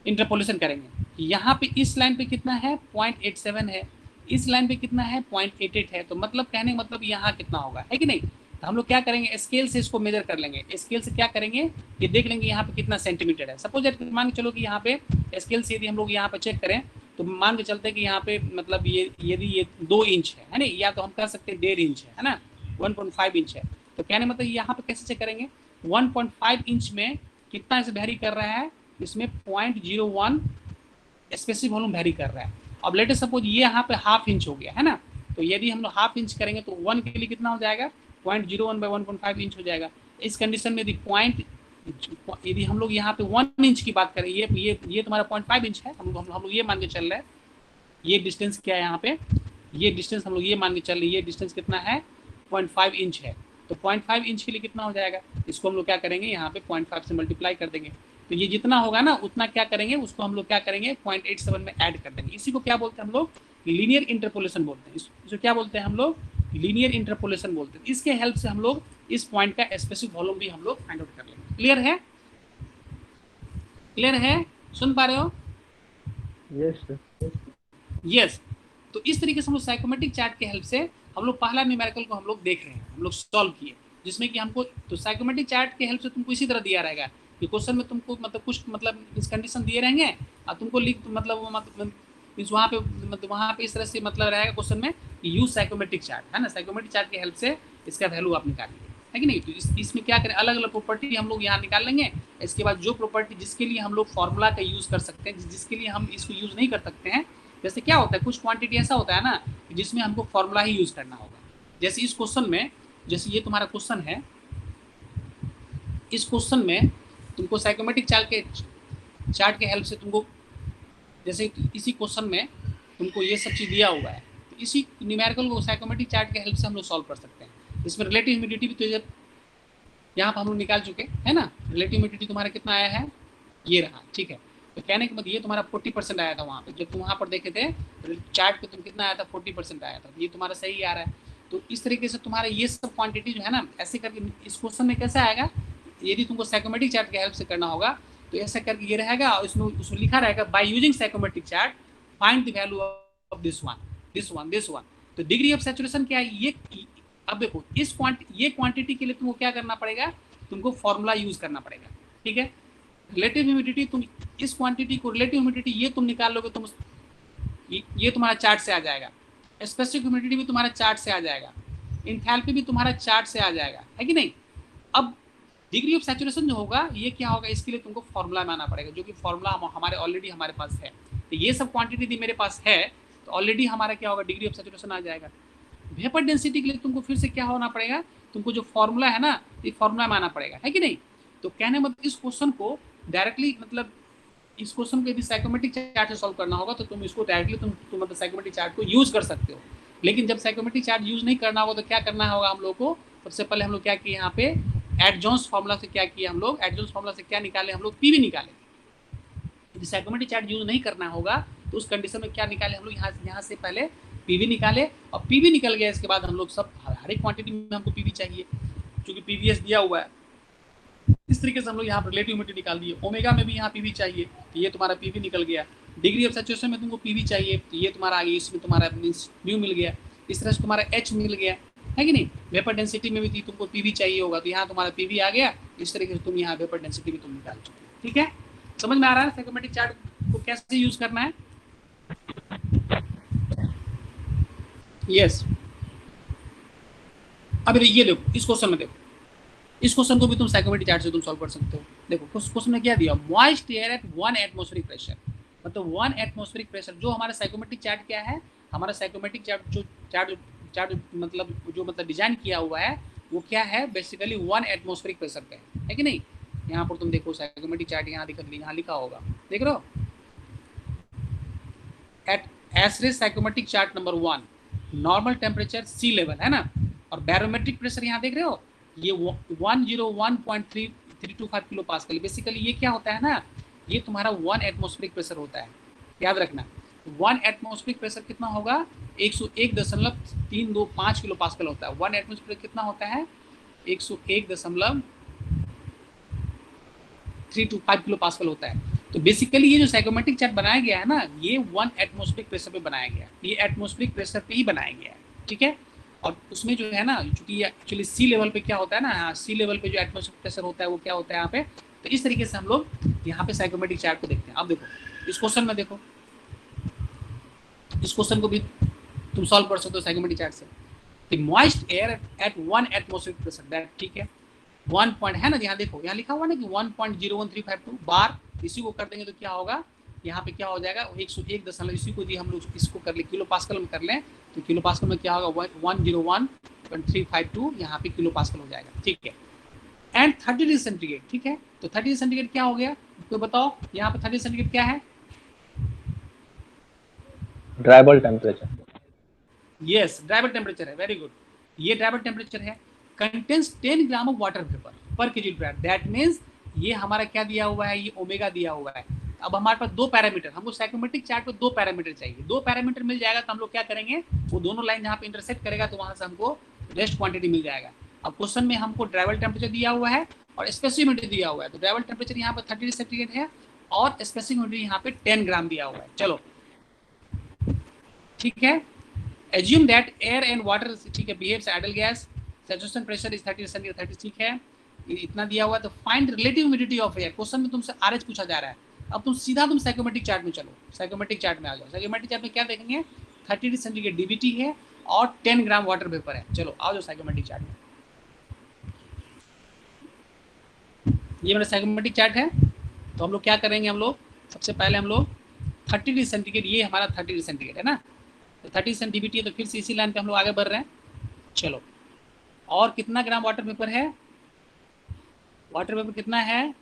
इंटरपोलेशन करेंगे। यहाँ पे इस लाइन पे कितना है 0.87 है, इस लाइन पे कितना है 0.88 है, तो मतलब कहने का मतलब यहाँ कितना होगा, है कि नहीं। तो हम लोग क्या करेंगे, स्केल से इसको मेजर कर लेंगे। स्केल से क्या करेंगे, ये देख लेंगे यहाँ पे कितना सेंटीमीटर है। सपोज मान के चलो कि यहाँ पे स्केल से यदि हम लोग यहाँ पे चेक करें तो मान के चलते हैं कि यहाँ पे मतलब ये यदि ये 2 इंच है नहीं, या तो हम कह सकते हैं 1.5 इंच है ना, 1.5 इंच है। तो कहने मतलब यहाँ पे कैसे चेक करेंगे, 1.5 इंच में कितना इसे वेरी कर रहा है, इसमें 0.01 स्पेसिफिक वॉल्यूम वेरी कर रहा है। अब लेट सपोज ये यहाँ पे हाफ इंच हो गया है ना, तो यदि हम लोग हाफ इंच करेंगे तो 1 के लिए कितना हो जाएगा 0.01 बाई 1.5 इंच हो जाएगा। इस कंडीशन में यदि यदि हम लोग यहाँ पे 1 इंच की बात करें, ये तुम्हारा 0.5 इंच है, हम लोग ये मान के चल रहे हैं, ये डिस्टेंस क्या है यहाँ पे, ये डिस्टेंस हम लोग ये मान के चल रहे हैं, ये डिस्टेंस कितना है 0.5 इंच है। तो 0.5 इंच के लिए कितना हो जाएगा, इसको हम लोग क्या करेंगे यहाँ पे 0.5 से मल्टीप्लाई कर देंगे, तो ये जितना होगा ना उतना क्या करेंगे, उसको हम लोग क्या करेंगे 0.87 में ऐड कर देंगे। इसी को क्या बोलते हैं हम लोग, लीनियर इंटरपोलेशन बोलते हैं। इसको क्या बोलते हैं हम लोग, लीनियर इंटरपोलेशन बोलते हैं। इसके हेल्प से हम लोग इस पॉइंट का स्पेसिफिक वॉल्यूम भी हम लोग फाइंड आउट कर लेंगे। क्लियर है, क्लियर है, सुन पा रहे हो। Yes sir, yes. तो इस तरीके से हम लोग साइकोमेट्रिक चार्ट के हेल्प से हम लोग पहला न्यूमेरिकल को हम लोग देख रहे हैं, हम लोग सॉल्व किए, जिसमें कि हमको तो साइकोमेट्रिक चार्ट के हेल्प से तुमको इसी तरह दिया रहेगा कि क्वेश्चन में तुमको मतलब कुछ मतलब इस कंडीशन दिए रहेंगे और तुमको लिख मतलब वहाँ पे मतलब वहाँ पे इस तरह से मतलब रहेगा क्वेश्चन में यूज साइकोमेट्रिक चार्ट, है ना। साइकोमेट्रिक चार्ट की हेल्प से इसका वैल्यू आप निकालिए, है कि नहीं। तो इसमें क्या करें, अलग अलग प्रॉपर्टी हम लोग यहाँ निकाल लेंगे। इसके बाद जो प्रॉपर्टी जिसके लिए हम लोग फॉर्मूला का यूज़ कर सकते हैं, जिसके लिए हम इसको यूज़ नहीं कर सकते हैं, जैसे क्या होता है कुछ क्वांटिटी ऐसा होता है ना जिसमें हमको फॉर्मूला ही यूज़ करना होगा। जैसे इस क्वेश्चन में, जैसे ये तुम्हारा क्वेश्चन है, इस क्वेश्चन में तुमको साइकोमेट्रिक चार्ट के हेल्प से तुमको, जैसे इसी क्वेश्चन में तुमको ये सब चीज़ दिया हुआ है, तो इसी न्यूमेरिकल को साइकोमेट्रिक चार्ट के हेल्प से हम लोग सॉल्व कर सकते हैं। इसमें रिलेटिव ह्यूमिडिटी भी तो यहाँ पर हम लोग निकाल चुके हैं ना। रिलेटिव ह्यूमिडिटी तुम्हारा कितना आया है, ये रहा, ठीक है। तो कहने के मतलब ये तुम्हारा 40% आया था वहाँ पे, जब तुम वहाँ पर देखे थे चार्ट पे तुम कितना आया था 40% आया था, ये तुम्हारा सही आ रहा है। तो इस तरीके से तुम्हारा ये सब क्वांटिटी जो है ना, ऐसे करके इस क्वेश्चन में कैसे आएगा, यदि तुमको साइकोमेट्रिक चार्ट के हेल्प से करना होगा तो ऐसा करके ये रहेगा, और उसमें लिखा रहेगा by using psychrometric chart find the value of this one. तो डिग्री ऑफ सैचुरेशन क्या है ये, अब देखो ये क्वांटिटी के लिए तुमको क्या करना पड़ेगा, तुमको फॉर्मूला यूज करना पड़ेगा, ठीक है। रिलेटिव ह्यूमिडिटी, तुम इस क्वांटिटी को रिलेटिव ह्यूमिडिटी ये तुम निकाल लोगे, तुम ये तुम्हारा चार्ट से आ जाएगा। स्पेसिफिक ह्यूमिडिटी भी तुम्हारा चार्ट से आ जाएगा, एंथैल्पी भी तुम्हारा चार्ट से आ जाएगा, है कि नहीं। अब डिग्री ऑफ सैचुरेशन जो होगा ये क्या होगा, इसके लिए तुमको फॉर्मूला में आना पड़ेगा, जो कि फॉर्मूला हमारे ऑलरेडी हमारे पास है। तो ये सब क्वांटिटी यदि मेरे पास है तो ऑलरेडी हमारा क्या होगा, डिग्री ऑफ सैचुरेशन आ जाएगा। वेपर डेंसिटी के लिए तुमको फिर से क्या होना पड़ेगा, तुमको जो फॉर्मूला है ना, ये फॉर्मूला में आना पड़ेगा, है कि नहीं। तो कहने मतलब इस क्वेश्चन को डायरेक्टली मतलब इस क्वेश्चन को यदि साइकोमेट्रिक चार्ट से सॉल्व करना होगा तो तुम इसको डायरेक्टली तुम मतलब साइकोमेट्रिक चार्ट को यूज कर सकते हो। लेकिन जब साइकोमेट्रिक चार्ट यूज नहीं करना होगा तो क्या करना होगा हम लोग को, सबसे पहले हम लोग क्या किए यहाँ पे एडजॉन्स फार्मूला से क्या किया हम लोग, एडजॉन्स फार्मूला से क्या निकाले हम लोग, पीवी निकाले। यदि साइकोमेट्रिक चार्ट यूज नहीं करना होगा तो उस कंडीशन में क्या निकाले हम लोग, यहाँ से पहले पीवी निकाले, और पीवी निकल गया इसके बाद हम लोग सब हर एक क्वांटिटी में हमको पीवी चाहिए, क्योंकि पीवीएस दिया हुआ है। इस तरीके से हम लोग यहाँ पर रिलेटिव ह्यूमिडिटी निकाल दिए। ओमेगा में भी यहाँ पीवी चाहिए, तो ये तुम्हारा पीवी निकल गया। डिग्री ऑफ सैचुरेशन में तुमको पीवी चाहिए, तो ये तुम्हारा आ गया, इसमें तुम्हारा मीन्स म्यू मिल गया। इस तरह से तुम्हारा एच मिल गया, है कि नहीं। वेपर डेंसिटी में भी तुमको पीवी चाहिए होगा, तो यहाँ तुम्हारा पीवी आ गया। इस तरीके से तुम यहाँ वेपर डेंसिटी भी तुम निकाल चुके हो, ठीक है। समझ में आ रहा है साइकोमेट्रिक चार्ट को कैसे यूज करना है? यस। अब ये देखो, इस क्वेश्चन में देखो, इस क्वेश्चन को भी तुम साइकोमेट्रिक चार्ट से तुम सॉल्व कर सकते हो। देखो क्वेश्चन में क्या दिया, moist air at 1 atmospheric pressure, मतलब 1 एटमॉस्फेरिक प्रेशर। जो हमारा साइकोमेट्रिक चार्ट क्या है, हमारा साइकोमेट्रिक चार्ट मतलब डिजाइन किया हुआ है वो क्या है, बेसिकली 1 एटमॉस्फेरिक प्रेशर पे है कि नहीं। यहाँ पर तुम देखो साइकोमेट्रिक चार्ट यहाँ लिखा होगा, देख रहे हो, एट एसरेस psychometric chart number 1 normal temperature sea level है ना, और बैरोमेट्रिक प्रेशर यहाँ देख रहे हो ये 101.325 किलो पास्कल। बेसिकली ये क्या होता है ना, ये तुम्हारा 1 एटमॉस्फेरिक प्रेशर होता है, याद रखना। 1 एटमॉस्फेरिक प्रेशर कितना होगा, 101.325 किलो पास्कल होता है। 1 एटमॉस्फेरिक कितना होता है, 101.325 किलो पास्कल होता है। तो बेसिकली ये जो साइकोमेट्रिक चार्ट बनाया गया है ना, ये 1 एटमॉस्फेरिक प्रेशर पे बनाया गया है, ये एटमॉस्फेरिक प्रेशर पे ही बनाया गया है, ठीक है। और उसमें जो है ना, चूंकि ये एक्चुअली सी लेवल पे क्या होता है ना, सी लेवल पे जो एटमॉस्फेरिक प्रेशर होता है वो क्या होता है यहाँ पे। तो इस तरीके से हम लोग यहाँ पे साइकोमेट्रिक चार्ट को देखते हैं। अब देखो इस क्वेश्चन में, देखो इस क्वेश्चन को भी तुम सॉल्व कर सकते हो साइकोमेट्रिक चार्ट से। The moist air at 1 atmospheric pressure, that ठीक है 1 पॉइंट है ना, यहाँ देखो यहाँ लिखा हुआ ना कि 1.01352 बार, इसी को कर देंगे तो क्या होगा, यहाँ पे क्या हो जाएगा 101 दशमलव, इसी को यदि हम लोग इसको कर ले किलो पास्कल में कर लें तो किलो पास्कल में क्या होगा 101.352 यहाँ पे किलो पास्कल हो जाएगा, ठीक है। एंड 30 डिग्री सेंटीग्रेड, ठीक है। तो 30 डिग्री सेंटीग्रेड क्या हो गया, तो बताओ यहाँ पे 30 डिग्री सेंटीग्रेड क्या है, dry bulb temperature. Yes, dry bulb temperature है, वेरी गुड। ये ड्राई बल्ब टेम्परेचर है, contains 10 gram of water vapour पर केजी ड्राई, दैट मीन्स ये हमारा क्या दिया हुआ है, ये ओमेगा दिया हुआ है। अब हमारे पास दो पैरामीटर, हमको साइकोमेट्रिक चार्ट पे दो पैरामीटर चाहिए, दो पैरामीटर मिल जाएगा तो हम लोग क्या करेंगे, वो दोनों लाइन जहाँ पे इंटरसेक्ट करेगा तो वहां से हमको रेस्ट क्वांटिटी मिल जाएगा। अब क्वेश्चन में हमको ड्राइवल टेम्परेचर दिया हुआ है और स्पेसिफिक ह्यूमिडिटी दिया हुआ है, तो ड्राइवल टेम्परेचर यहाँ पे 30 डिग्री सेंटीग्रेड है और स्पेसिफिक ह्यूमिडिटी यहाँ पे 10 ग्राम दिया हुआ है। चलो ठीक है, assume that air and water, ठीक है, behaves idol gas, saturation pressure is 30 centigrade, 30, ठीक है, इतना दिया हुआ है। तो find relative humidity of air, question में तुमसे आरएच पूछा जा रहा है। अब तुम सीधा तुम साइकोमेट्रिक चार्ट में चलो, साइकोमेट्रिक चार्ट में आ जाओ। साइकोमेट्रिक चार्ट में क्या देखेंगे, 30 डिग्री सेंटीग्रेड डीबीटी है और 10 ग्राम वाटर वेपर है। चलो आओ जाओ साइकोमेट्रिक चार्ट में, ये मेरा साइकोमेट्रिक चार्ट है। तो हम लोग क्या करेंगे, हम लोग सबसे पहले हम लोग 30 डिग्री सेंटीग्रेड, ये हमारा 30 डिग्री सेंटीग्रेड है ना, तो 30 सेंटीग्रेड है, तो फिर से इसी लाइन पे हम लोग आगे बढ़ रहे हैं। चलो, और कितना ग्राम वाटर वेपर है, वाटर वेपर कितना है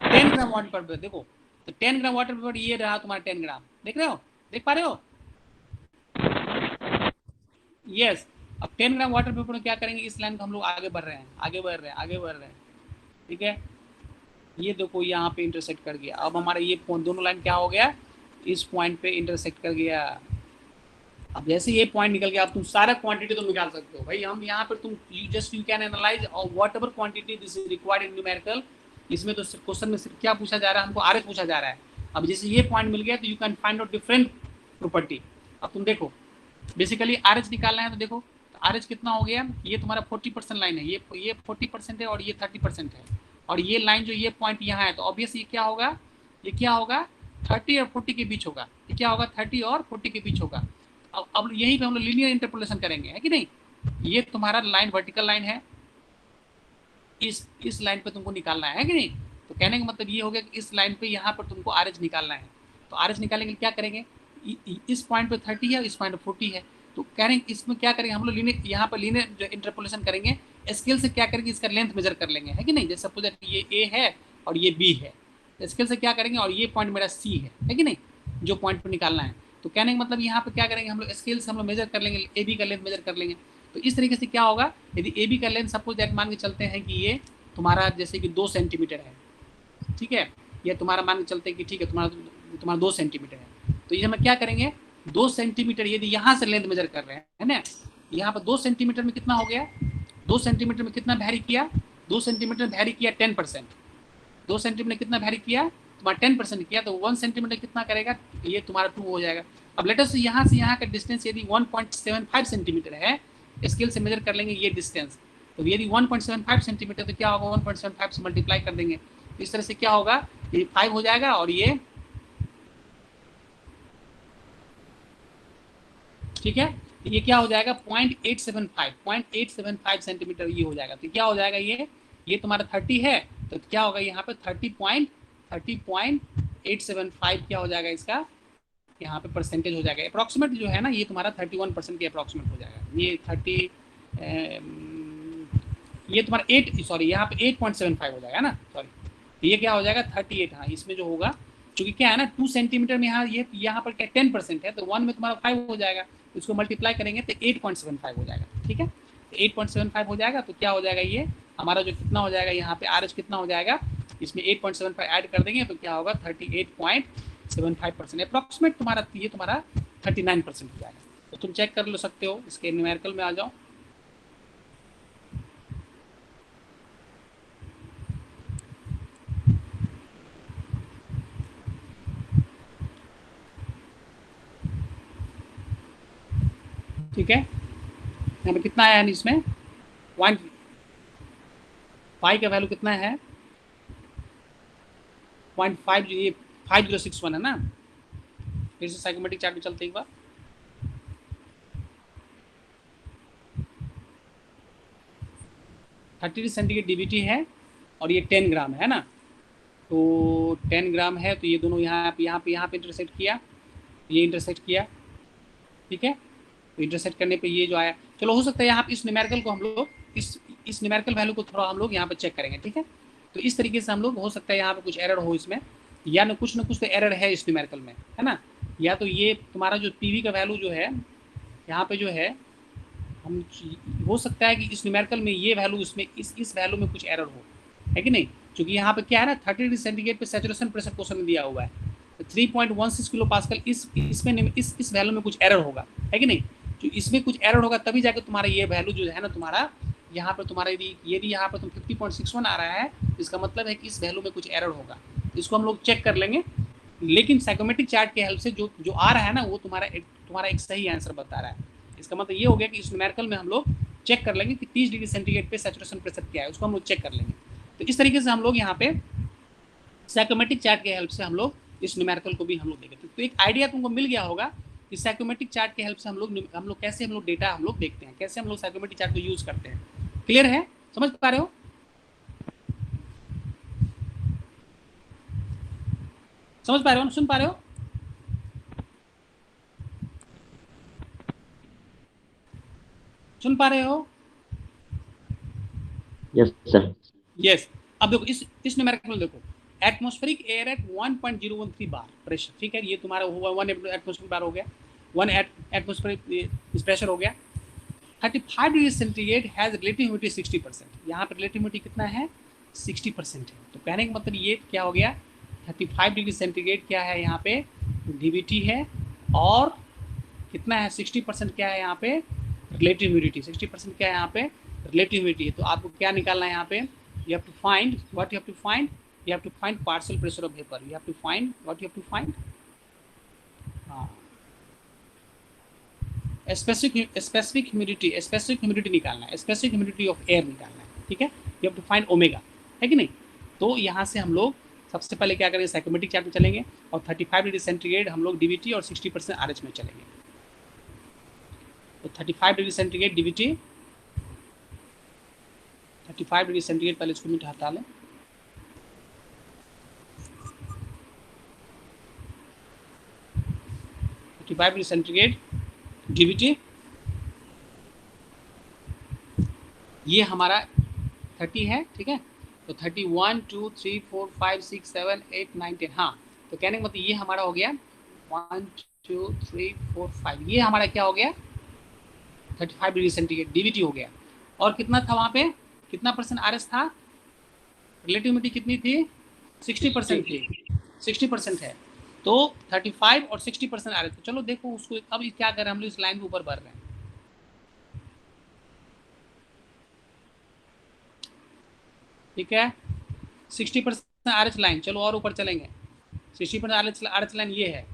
10 ग्राम वाटर वेपर। देखो तो 10 ग्राम वाटर वेपर ये रहा तुम्हारा 10 ग्राम, देख रहे हो, देख पा रहे हो, यस। अब 10 ग्राम वाटर वेपर में क्या करेंगे, इस लाइन को हम लोग आगे बढ़ रहे हैं, आगे बढ़ रहे हैं, आगे बढ़ रहे हैं, ठीक है। ये देखो यहाँ पे इंटरसेक्ट कर गया, अब हमारा ये दोनों लाइन क्या हो गया, इस पॉइंट पे इंटरसेक्ट कर गया। अब जैसे ये पॉइंट निकल गया, अब तुम सारा क्वांटिटी तुम निकाल सकते हो भाई। हम यहाँ पर तुम यू कैन एनालाइज और what ever quantity this is required in numerical. इसमें तो क्वेश्चन में सिर्फ क्या पूछा जा रहा है, हमको आरएच पूछा जा रहा है। अब जैसे ये पॉइंट मिल गया तो you can find out different property. अब तुम देखो बेसिकली आरएच निकालना है, तो देखो आरएच कितना हो गया, ये तुम्हारा 40% लाइन है, ये 40% है और ये 30% है, और ये लाइन जो ये पॉइंट यहाँ है, तो ऑब्वियस ये क्या होगा, ये क्या होगा 30 और 40 के बीच होगा, ये क्या होगा 30 और 40 के बीच होगा। अब यहीं पे हम लोग लीनियर इंटरपोलेशन करेंगे, है कि नहीं। ये तुम्हारा लाइन वर्टिकल लाइन है, इस लाइन पे तुमको निकालना है कि नहीं। तो कहने का मतलब ये हो गया कि इस लाइन पे यहाँ पर तुमको आरएच निकालना है। तो आरएच निकालने के लिए क्या करेंगे, इस पॉइंट पे 30 है, इस पॉइंट पे 40 है, तो कह रहे हैं इसमें क्या करेंगे हम लोग लीनियर, यहाँ पर लीनियर जो इंटरपोलेशन करेंगे, स्केल से क्या करेंगे, इसका लेंथ मेजर कर लेंगे, है कि नहीं। जैसे सपोज ये ए है और ये बी है, स्केल से क्या करेंगे, और ये पॉइंट मेरा सी है कि नहीं, जो पॉइंट पर निकालना है। तो कहने का मतलब यहाँ पे क्या करेंगे हम लोग, स्केल से हम लोग मेजर कर लेंगे, ए बी का लेंथ मेजर कर लेंगे। तो इस तरीके से क्या होगा, यदि ए बी का लेंथ सपोज दैट मान के चलते हैं कि ये तुम्हारा जैसे कि 2 सेंटीमीटर है, ठीक है, ये तुम्हारा मान के चलते हैं कि ठीक है तुम्हारा 2 सेंटीमीटर है। तो ये हम क्या करेंगे, 2 सेंटीमीटर यदि यहाँ से लेंथ मेजर कर रहे हैं, है ना, यहाँ पर 2 सेंटीमीटर में कितना हो गया, 2 सेंटीमीटर में कितना वैरी किया, 2 सेंटीमीटर वैरी किया 10%, 2 सेंटीमीटर कितना वैरी किया तुम्हारा 10% किया, तो 1 सेंटीमीटर कितना करेगा, ये तुम्हारा 2 हो जाएगा। अब लेटर से यहाँ का डिस्टेंस यदि 1.75 सेंटीमीटर है, स्केल से मेजर कर लेंगे ये डिस्टेंस, तो यदि 1.75 सेंटीमीटर तो क्या होगा 1.75 से मल्टीप्लाई कर देंगे। इस तरह से क्या होगा, ये 5 हो जाएगा और ये ठीक है, ये क्या हो जाएगा 0.875 सेंटीमीटर ये हो जाएगा। तो क्या हो जाएगा ये तुम्हारा 30 है, तो क्या होगा यहाँ पे 30.875 क्या हो जाएगा इसका यहाँ पे परसेंटेज हो जाएगा। अप्रॉक्सीमेट जो है ना ये तुम्हारा 31% के अप्रॉक्सीमेट हो जाएगा। ये 30 ये तुम्हारा 8 सॉरी यहाँ पे 8.75 हो जाएगा ना, सॉरी ये क्या हो जाएगा 38। हाँ इसमें जो होगा क्योंकि क्या है ना 2 सेंटीमीटर में यहाँ ये यहाँ पर क्या 10% है, तो 1 में तुम्हारा 5 हो जाएगा, इसको मल्टीप्लाई करेंगे तो 8.75 हो जाएगा। ठीक है, 8.75 हो जाएगा, तो क्या हो जाएगा ये हमारा जो कितना हो जाएगा यहाँ पे RH कितना हो जाएगा, इसमें 8.75 ऐड कर देंगे तो क्या होगा 38.75% अप्रॉक्सीमेट तुम्हारा ये तुम्हारा 39% हो जाएगा। तो तुम चेक कर लो सकते हो, इसके न्यूमेरिकल में आ जाओ। ठीक है, यहाँ पे कितना आया है इसमें 0.5 का वैल्यू कितना है 0.5 ये 5061 है ना। फिर से साइकोमेट्रिक चार्ट में चलते एक बार। थर्टी सेंटीग्रेड डीबीटी है और ये 10 ग्राम है ना, तो 10 ग्राम है, तो ये दोनों यहाँ पे इंटरसेक्ट किया, ये इंटरसेक्ट किया। ठीक है, तो इंटरसेक्ट करने पे ये जो आया, चलो हो सकता है यहाँ पे इस न्यूमेरिकल को हम लोग इस न्यूमेरिकल वैल्यू को थोड़ा हम लोग यहाँ पे चेक करेंगे। ठीक है, तो इस तरीके से हम लोग हो सकता है यहाँ पे कुछ एरर हो इसमें, या न कुछ तो एरर है इस न्यूमेरिकल में, है ना। या तो ये तुम्हारा जो पीवी का वैल्यू जो है यहाँ पे जो है हम हो सकता है कि इस न्यूमेरिकल में ये वैल्यू इसमें इस वैल्यू में कुछ एरर हो, है कि नहीं। क्योंकि यहाँ पे क्या है ना 30 डिग्री सेंटीग्रेड पे सैचुरेशन प्रेशर क्वेश्चन में दिया हुआ है, 3.16 किलो पास्कल इसमें इस वैल्यू में कुछ एरर होगा, है कि नहीं। जो इसमें कुछ एरर होगा तभी जाकर तुम्हारा ये वैल्यू जो है ना तुम्हारा यहाँ पर तुम्हारा यदि यहाँ पर तुम 50.61 आ रहा है, इसका मतलब है कि इस वैल्यू में कुछ एरर होगा, इसको हम लोग चेक कर लेंगे। लेकिन साइकोमेट्रिक चार्ट के हेल्प से जो आ रहा है ना वो तुम्हारा एक सही आंसर बता रहा है। इसका मतलब ये हो गया कि इस न्यूमेरिकल में हम लोग चेक कर लेंगे कि 30 डिग्री सेंटीग्रेड पे सैचुरेशन प्रेशर क्या है, उसको हम लोग चेक कर लेंगे। तो इस तरीके से हम लोग यहाँ पे साइकोमेट्रिक चार्ट के हेल्प से हम लोग इस न्यूमेरिकल को भी हम लोग देखेंगे। तो एक आइडिया तुमको मिल गया होगा कि साइकोमेट्रिक चार्ट के हेल्प से हम लोग कैसे हम लोग डेटा हम लोग देखते हैं, कैसे हम लोग साइकोमेट्रिक चार्ट को यूज करते हैं। क्लियर है, समझ पा रहे हो, समझ पा रहे हो, सुन पा रहे हो। सुन पा रहे हो, यस सर। यस। अब देखो इस न्यूमेरिकल में देखो एटमॉस्फेरिक एयर एट 1.013 बार प्रेशर। ठीक है, ये तुम्हारा हुआ 1 एटमॉस्फेरिक बार हो गया, 1 एटमॉस्फेरिक प्रेशर हो गया। 35 degree centigrade has relative humidity 60%। यहाँ पर रिलेटिव ह्यूमिडिटी कितना है 60% है। तो कहने का मतलब ये क्या हो गया 35 डिग्री सेंटीग्रेड क्या है यहाँ पे डीबीटी है, और कितना है 60% क्या है यहाँ पे रिलेटिव ह्यूमिडिटी। 60% क्या है यहाँ पे रिलेटिव ह्यूमिडिटी है। तो आपको क्या निकालना है यहाँ पे, you have to find what you have to find, you have to find partial pressure of vapor, you have to find what you have to find specific humidity निकालना है, specific humidity of air निकालना है। ठीक है, you have to find omega, है कि नहीं। तो यहाँ से हम लोग सबसे पहले क्या करेंगे साइकोमेट्रिक चार्ट में चलेंगे और 35 डिग्री सेंटीग्रेड हम लोग डीबीटी और 60% आरएच में चलेंगे। तो 35 degree centigrade DBT 35 degree centigrade पहले इसको मिनट हटा लें। डिग्री सेंटीग्रेड डीबीटी ये हमारा 30 है। ठीक है, तो 30 1 2 3 4 5 6 7 8 9 10। हाँ, तो कहने का मतलब ये हमारा हो गया 1 2 3 4 5, ये हमारा क्या हो गया 35 डिग्री सेंटीग्रेड डीबीटी हो गया। और कितना था वहाँ पे, कितना परसेंट आरएस था, रिलेटिव ह्यूमिडिटी कितनी थी 60% थी, 60% है। तो 35 और 60% आरएस। तो चलो देखो उसको अब क्या कर रहे हैं हम लोग इस लाइन के ऊपर बढ़ रहे हैं। ठीक है, 60% आरएच लाइन, चलो और ऊपर चलेंगे। 60% आरएच लाइन ये है,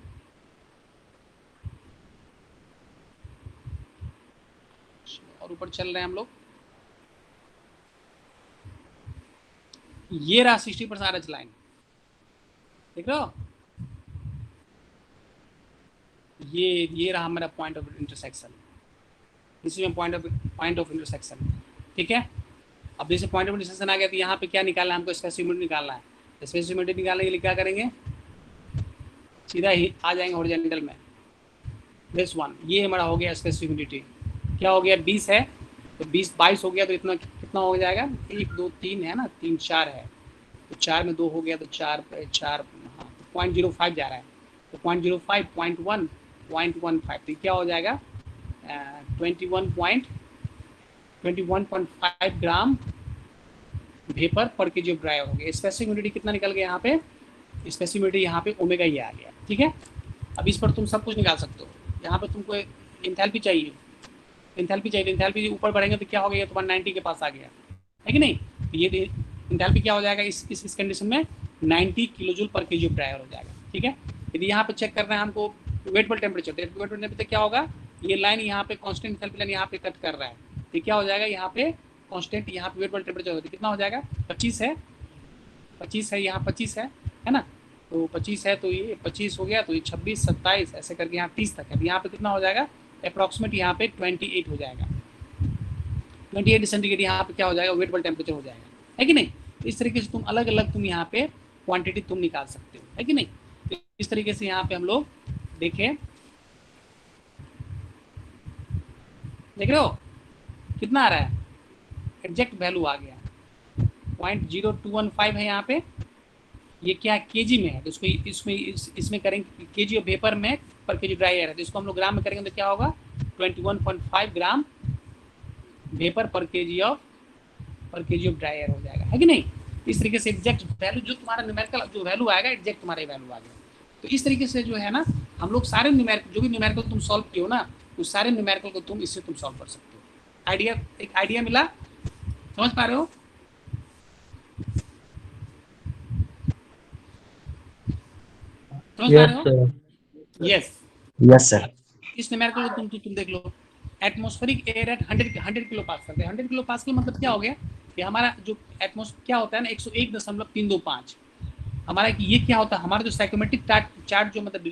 और ऊपर चल रहे हैं हम लोग, ये रहा 60% आरएच लाइन। देख रहे हो, ये रहा मेरा पॉइंट ऑफ इंटरसेक्शन, इसमें पॉइंट ऑफ इंटरसेक्शन, ठीक है। अब जैसे पॉइंट ऑफ इंटरसेक्शन आ गया तो यहाँ पे क्या निकालना है हमको, स्पेसिफिक निकालना है। स्पेसिफिक निकालने के लिए क्या करेंगे, सीधा ही आ जाएंगे हॉरिजॉन्टल में, दिस वन, ये हमारा हो गया स्पेसिफिक। क्या हो गया, 20 है तो 20 22 हो गया, तो इतना कितना हो जाएगा, 1 2 3 है ना, 3 4 है, तो 4 में 2 हो गया, तो 4 4 हाँ, 0.05 जा रहा है, तो 0.05 0.1 0.15, तो क्या हो जाएगा 21.5 ग्राम वेपर पर केजी ऑफ ड्राई हो गया। स्पेसिफिक ह्यूमिडिटी कितना निकल गया यहाँ पे, स्पेसिफिक ह्यूमिडिटी यहाँ पे ओमेगा ही आ गया, ठीक है। अब इस पर तुम सब कुछ निकाल सकते हो। यहाँ पे तुमको एंथैल्पी चाहिए, एंथैल्पी ऊपर बढ़ेंगे तो क्या हो गया, तुम्हारा 90 के पास आ गया है कि नहीं। तो ये एंथैल्पी क्या हो जाएगा इस कंडीशन में, 90 किलो जूल पर केजी ऑफ ड्राई हो जाएगा, ठीक है। यदि यहाँ पे चेक करना है हमको वेटेबल टेम्परेचर, तो वेटेबल टेम्परेचर क्या होगा, ये लाइन यहाँ पे कांस्टेंट एंथैल्पी लाइन यहाँ पे कट कर रहा है, तो क्या हो जाएगा यहाँ पे कांस्टेंट, यहाँ पे वेटेबल टेम्परेचर होता है, कितना हो जाएगा 25 है, 25 है, यहाँ 25 है ना, तो 25 है, तो ये 25 हो गया, तो ये 26 27 ऐसे करके यहाँ 30 तक है, तो यहाँ पे कितना हो जाएगा अप्रॉक्सीमेट, यहाँ पे 28 हो जाएगा, 28 सेंटीग्रेड यहाँ पे क्या हो जाएगा, वेटेबल टेम्परेचर हो जाएगा, है कि नहीं। तो इस तरीके से तुम अलग अलग तुम यहाँ पे क्वांटिटी तुम निकाल सकते हो, है कि नहीं। तो इस तरीके से यहाँ पे हम लोग देखें, देख रहे हो कितना आ रहा है, एग्जैक्ट वैल्यू आ गया 0.0215 है यहाँ पे, ये क्या केजी में है, तो इसको इसमें करेंगे केजी ऑफ वेपर में पर केजी ड्राई एयर है, तो इसको हम लोग ग्राम में करेंगे तो क्या होगा 21.5 ग्राम वेपर पर केजी ऑफ ड्राई एयर हो जाएगा, है कि नहीं। इस तरीके से एग्जैक्ट वैल्यू जो तुम्हारा न्यूमेरिकल जो वैल्यू आएगा, एग्जैक्ट तुम्हारा वैल्यू आ गया। तो इस तरीके से जो है ना, हम लोग सारे न्यूमेरिकल जो भी न्यूमेरिकल तुम सॉल्व किए हो ना, उस सारे न्यूमेरिकल को तुम इससे तुम सॉल्व कर सकते हो। आइडिया, एक आइडिया मिला, समझ पा रहे हो। समझ पा रहे हो, यस सर। इस न्यूमेरिकल को तुम देख लो, atmospheric air at 100 kilo pascal, 100 kilo pascal मतलब क्या हो गया कि हमारा जो एटमॉस्फेयर क्या होता है ना 101.325, हमारा ये क्या होता है, हमारा जो साइकोमेट्रिक चार्ट जो मतलब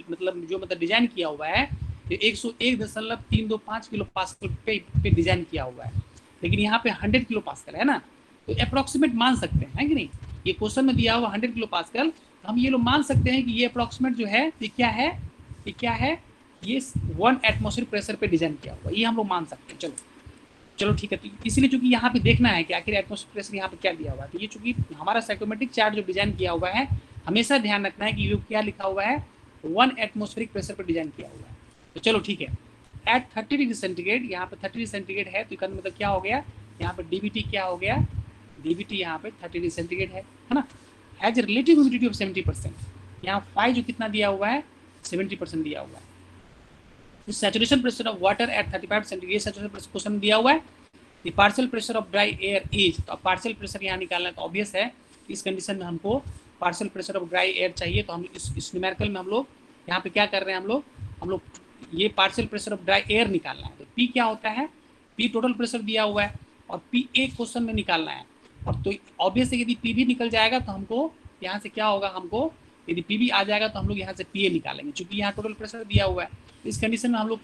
डिजाइन किया हुआ है, ये 101.325 किलो पास्कल पे डिजाइन किया हुआ है, लेकिन यहाँ पे 100 किलो पास्कल है ना, तो अप्रोक्सीमेट मान सकते हैं, है कि नहीं। ये क्वेश्चन में दिया हुआ 100 किलो पास्कल, तो हम ये लोग मान सकते हैं कि ये अप्रोक्सीमेट जो है ये क्या है, ये 1 एटमॉस्फेरिक प्रेशर पे डिजाइन किया हुआ, ये हम लोग मान सकते हैं। चलो ठीक है, तो इसलिए चूंकि यहाँ पे देखना है कि आखिर एटमॉस्फेरिक प्रेशर यहाँ पे क्या दिया हुआ है, तो ये चूंकि हमारा साइकोमेट्रिक चार्ट जो डिजाइन किया हुआ है, हमेशा ध्यान रखना है कि ये क्या लिखा हुआ है, 1 एटमॉस्फेरिक प्रेशर पर डिजाइन किया हुआ है। तो चलो ठीक है, एट 30 डिग्री सेंटीग्रेड, यहाँ पे 30 डिग्री सेंटीग्रेड है, तो इसका मतलब क्या हो गया, यहाँ पे डीबीटी क्या हो गया, डीबीटी यहाँ पे 30 डिग्री सेंटीग्रेड है ना, हैज रिलेटिव ह्यूमिडिटी ऑफ 70%, यहाँ फाई जो कितना दिया हुआ है 70% दिया हुआ है। Saturation pressure of water at 35 centigrade, saturation pressure question दिया हुआ है। The partial pressure of dry air is, तो पार्शियल प्रेशर यहाँ निकालना है, तो ऑब्वियस है इस कंडीशन में हमको partial pressure of dry air चाहिए, तो हम इस न्यूमेरिकल में हम लोग यहाँ पे क्या कर रहे हैं, हम लोग ये partial pressure of dry air निकालना है। तो पी क्या होता है, पी टोटल प्रेशर दिया हुआ है और पी एक क्वेश्चन में निकालना है, और तो ऑब्वियस है यदि पी भी निकल जाएगा तो हमको यहाँ से क्या होगा, हमको यदि पी भी आ जाएगा तो हम लोग यहाँ से पी ए निकालेंगे, क्योंकि यहाँ टोटल प्रेशर दिया हुआ है। इस कंडीशन में हम लोग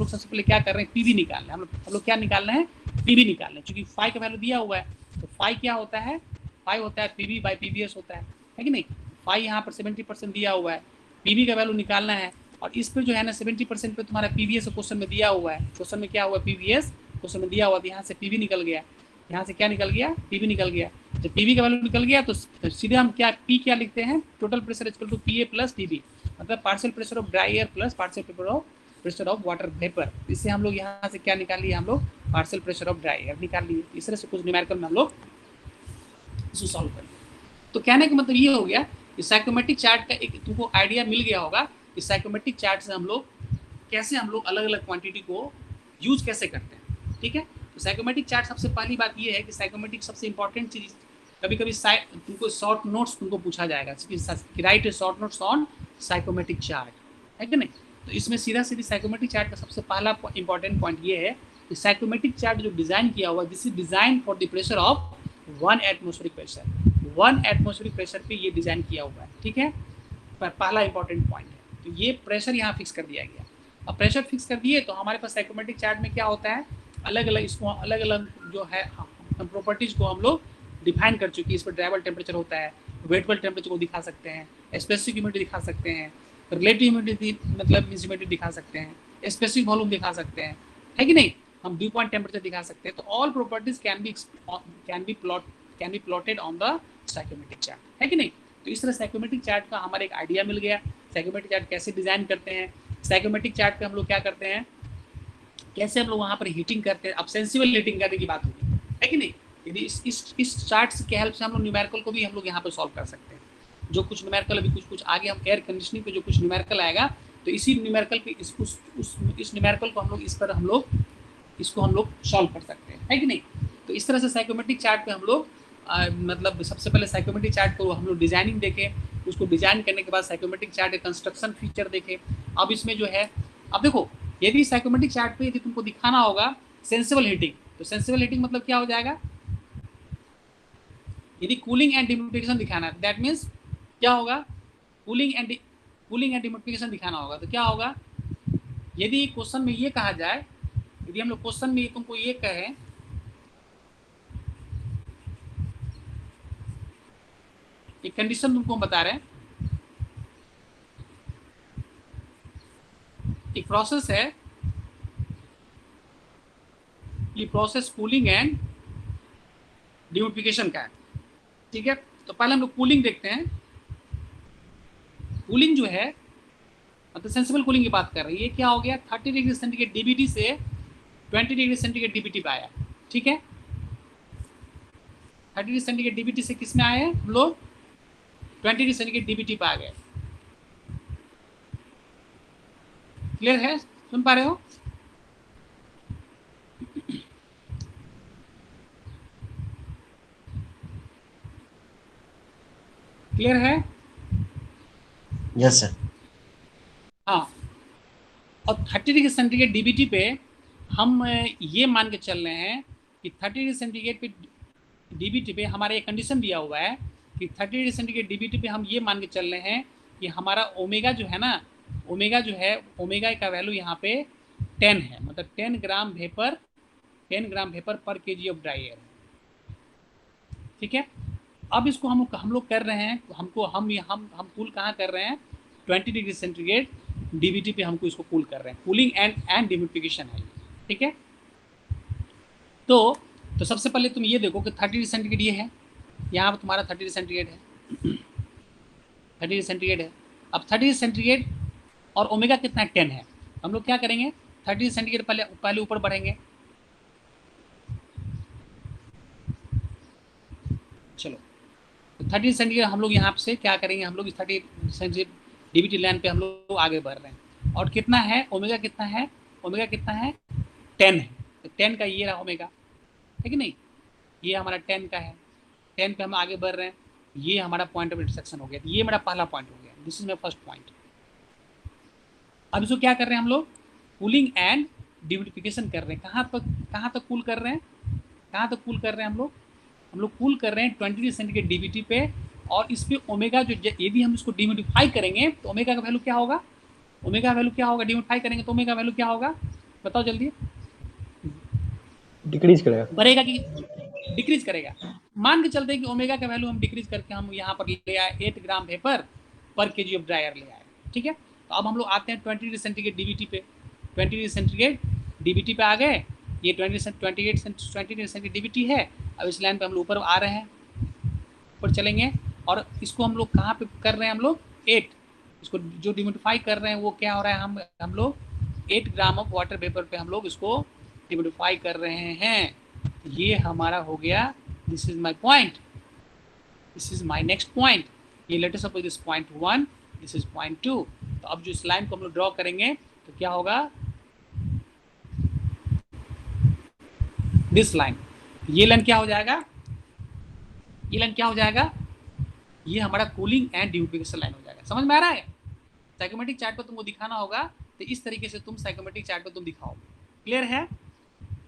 सबसे पहले क्या कर रहे हैं, पी भी निकालना है, हम लोग क्या निकालना है, पी भी निकालना है, क्योंकि फाई का वैल्यू दिया हुआ है, तो फाई क्या होता है, फाई होता है पी बाई पीबीएस होता है कि नहीं। फाई यहाँ पर 70% दिया हुआ है, पी का वैल्यू निकालना है, और इस पर जो है ना 70% पे तुम्हारा पीबीएस क्वेश्चन में दिया हुआ है, क्वेश्चन में क्या हुआ पीबीएस क्वेश्चन में दिया हुआ, तो यहाँ से पीबी निकल गया, यहाँ से क्या निकल गया, पीबी निकल गया। जब पीबी का वैल्यू निकल गया तो सीधे हम क्या पी क्या लिखते हैं, total pressure equal to p a plus t b, मतलब partial pressure of dry air plus partial pressure of water vapour. इससे हम लोग यहाँ से क्या निकाल लिए, हम लोग partial pressure of dry air निकाल लिए। इस तरह से कुछ न्यूमेरिकल में हम लोग इसको सॉल्व कर लिए। तो कहने का मतलब ये हो गया कि साइकोमेट्रिक चार्ट का एक तुमको आइडिया मिल गया होगा कि साइकोमेट्रिक चार्ट से हम लोग कैसे अलग अलग क्वांटिटी को यूज कैसे करते हैं, ठीक है। तो साइकोमेट्रिक चार्ट सबसे पहली बात ये है कि साइकोमेट्रिक सबसे इंपॉर्टेंट चीज, कभी कभी तुमको शॉर्ट नोट्स तुमको पूछा जाएगा कि write short notes on psychrometric chart, है कि नहीं। तो इसमें सीधा साइकोमेट्रिक चार्ट का सबसे पहला इंपॉर्टेंट पॉइंट ये है कि साइकोमेट्रिक चार्ट जो डिजाइन किया हुआ, this is design for the pressure of 1 atmospheric pressure, 1 atmospheric pressure पे ये डिजाइन किया हुआ है, ठीक है। पहला इंपॉर्टेंट पॉइंट है। तो ये प्रेशर यहाँ फिक्स कर दिया गया। अब प्रेशर फिक्स कर दिए तो हमारे पास साइकोमेट्रिक चार्ट में क्या होता है, अलग अलग इसको अलग अलग जो है प्रॉपर्टीज को हम लोग डिफाइन कर चुके हैं। इस पर ड्राइबल टेम्परेचर होता है, वेटेबल टेम्परेचर को दिखा सकते हैं, स्पेसिफिक ह्यूमिडिटी दिखा सकते हैं, रिलेटिव ह्यूमिडिटी मतलब ह्यूमिडिटी दिखा सकते हैं, स्पेसिफिक वॉल्यूम दिखा सकते हैं, है कि नहीं। हम ड्यू पॉइंट टेम्परेचर दिखा सकते हैं। तो all properties can be plotted on the psychrometric chart, है कि नहीं। तो इस तरह साइकोमेट्रिक चार्ट का हमारा एक आइडिया मिल गया। साइकोमेट्रिक चार्ट कैसे डिजाइन करते हैं, साइकोमेट्रिक चार्ट पे हम लोग क्या करते हैं, कैसे हम लोग वहाँ पर हीटिंग करते हैं। अब सेंसिबल हीटिंग करने की बात होगी, है कि नहीं। यदि इस चार्ट के हेल्प से हम लोग न्यूमेरिकल को भी हम लोग यहाँ पर सॉल्व कर सकते हैं। जो कुछ न्यूमेरिकल अभी कुछ आगे हम एयर कंडीशनिंग पे जो कुछ न्यूमेरिकल आएगा, तो इसी न्यूमेरिकल पे इस न्यूमेरिकल को हम लोग इसको सॉल्व कर सकते हैं, है कि नहीं। तो इस तरह से साइकोमेट्रिक चार्ट पे हम लोग मतलब सबसे पहले साइकोमेट्रिक चार्ट को हम लोग डिजाइनिंग देखें, उसको डिजाइन करने के बाद साइकोमेट्रिक चार्ट के कंस्ट्रक्शन फीचर देखें। अब इसमें जो है, अब देखो यदि साइकोमेट्रिक चार्ट पे यदि तुमको दिखाना होगा सेंसिबल हीटिंग, तो सेंसिबल हीटिंग मतलब क्या हो जाएगा, यदि कूलिंग एंड डिह्यूमिडिफिकेशन दिखाना है, दैट मीन्स क्या होगा, कूलिंग एंड डिह्यूमिडिफिकेशन दिखाना होगा। तो क्या होगा, यदि क्वेश्चन में ये कहा जाए, यदि हम लोग क्वेश्चन में तुमको ये कहें एक कंडीशन तुमको हम बता रहे हैं, एक प्रोसेस है, ये प्रोसेस कूलिंग एंड डिह्यूमिडिफिकेशन का है, ठीक है। तो पहले हम लोग कूलिंग देखते हैं। कूलिंग जो है मतलब सेंसिबल कूलिंग की बात कर रही है। क्या हो गया, 30 डिग्री सेंटीग्रेड डीबीटी से 20 डिग्री सेंटीग्रेड डीबीटी पे आया, ठीक है। 30 डिग्री सेंटीग्रेड डीबीटी से किस में आए हम लोग, 20 डिग्री सेंटीग्रेड डीबीटी पे आ गए। क्लियर है, सुन पा रहे हो। क्लियर है, यस सर। हाँ। और 30 डिग्री सेंटीग्रेड डीबीटी पे हम ये मान के चल रहे हैं कि 30 डिग्री सेंटीग्रेड पे डीबीटी पे हमारा एक कंडीशन दिया हुआ है कि 30 डिग्री सेंटीग्रेड डीबीटी पे हम ये मान के चल रहे हैं कि हमारा ओमेगा जो है ना, ओमेगा जो है, ओमेगा का वैल्यू यहाँ पे 10 है, मतलब 10 ग्राम वेपर पर केजी ऑफ ड्राई एयर, ठीक है। अब इसको हम लोग कर रहे हैं, हमको हम कूल कहाँ कर रहे हैं, 20 डिग्री सेंटीग्रेड डीबीटी पे हमको इसको कूल कर रहे हैं। कूलिंग एंड डिह्यूमिडिफिकेशन है, ठीक है। तो सबसे पहले तुम ये देखो कि 30 डिग्री सेंटीग्रेड ये है, यहाँ पर तुम्हारा 30 डिग्री सेंटीग्रेड है, 30 डिग्री सेंटीग्रेड है। अब 30 डिग्री सेंटीग्रेड और ओमेगा कितना 10 है। हम लोग क्या करेंगे, 30 डिग्री सेंटीग्रेड पहले ऊपर बढ़ेंगे। चलो, तो 30 डिग्री सेंटीग्रेड हम लोग यहाँ से क्या करेंगे, हम लोग इस 30 सेंटीग्रेड डीबीटी लाइन पे हम लोग आगे बढ़ रहे हैं। और कितना है ओमेगा, कितना है ओमेगा, कितना है 10 है। तो 10 का ये रहा ओमेगा, है कि नहीं, ये हमारा 10 का है। 10 पे हम आगे बढ़ रहे हैं, ये हमारा पॉइंट ऑफ इंटरसेक्शन हो गया। ये मेरा पहला पॉइंट हो गया, this is my first point. अब इसको क्या कर रहे हैं हम लोग, कूलिंग एंड डिह्यूमिडिफिकेशन कर रहे हैं। कहाँ तक कूल कर रहे हैं, कहाँ तक कूल कर रहे हैं हम लोग कूल कर रहे हैं 20 डिग्री सेंटीग्रेड डीबीटी पे। और इस पे ओमेगा जो यदि हम इसको डिह्यूमिडिफाई करेंगे तो ओमेगा का वैल्यू क्या होगा, ओमेगा वैल्यू क्या होगा, डिह्यूमिडिफाई करेंगे तो ओमेगा वैल्यू क्या होगा, बताओ जल्दी। डिक्रीज करेगा, बढ़ेगा कि डिक्रीज करेगा। मान के चलते हैं कि ओमेगा का वैल्यू हम डिक्रीज करके हम यहाँ पर ले आए 8 ग्राम वेपर पर केजी ऑफ ड्राई एयर ले आए, ठीक है। तो अब हम लोग आते हैं 20 डिग्री सेंटीग्रेड डीबीटी पे। 20 डिग्री सेंटीग्रेड डीबीटी पे आ गए, ये 20 डिग्री सेंटीग्रेड डीबीटी है। अब इस लाइन पे हम लोग ऊपर आ रहे हैं, ऊपर चलेंगे। और इसको हम लोग कहाँ पे कर रहे हैं, हम लोग 8, इसको जो डिह्यूमिडिफाई कर रहे हैं वो क्या हो रहा है, हम लोग 8 ग्राम ऑफ वाटर वेपर पे हम लोग इसको डिह्यूमिडिफाई कर रहे हैं। ये हमारा हो गया, this is my point, this is my next point. ये let us suppose this point 1, this is point 2। तो अब जो इस लाइन को हम लोग ड्रॉ करेंगे तो क्या होगा, दिस लाइन, ये लाइन क्या हो जाएगा, ये लाइन क्या हो जाएगा, ये हमारा कूलिंग एंड डिह्यूमिडिफिकेशन लाइन हो जाएगा। समझ में आ रहा है। साइकोमेट्रिक चार्ट पर तुमको दिखाना होगा तो इस तरीके से तुम साइकोमेट्रिक चार्ट पर तुम दिखाओगे। क्लियर है,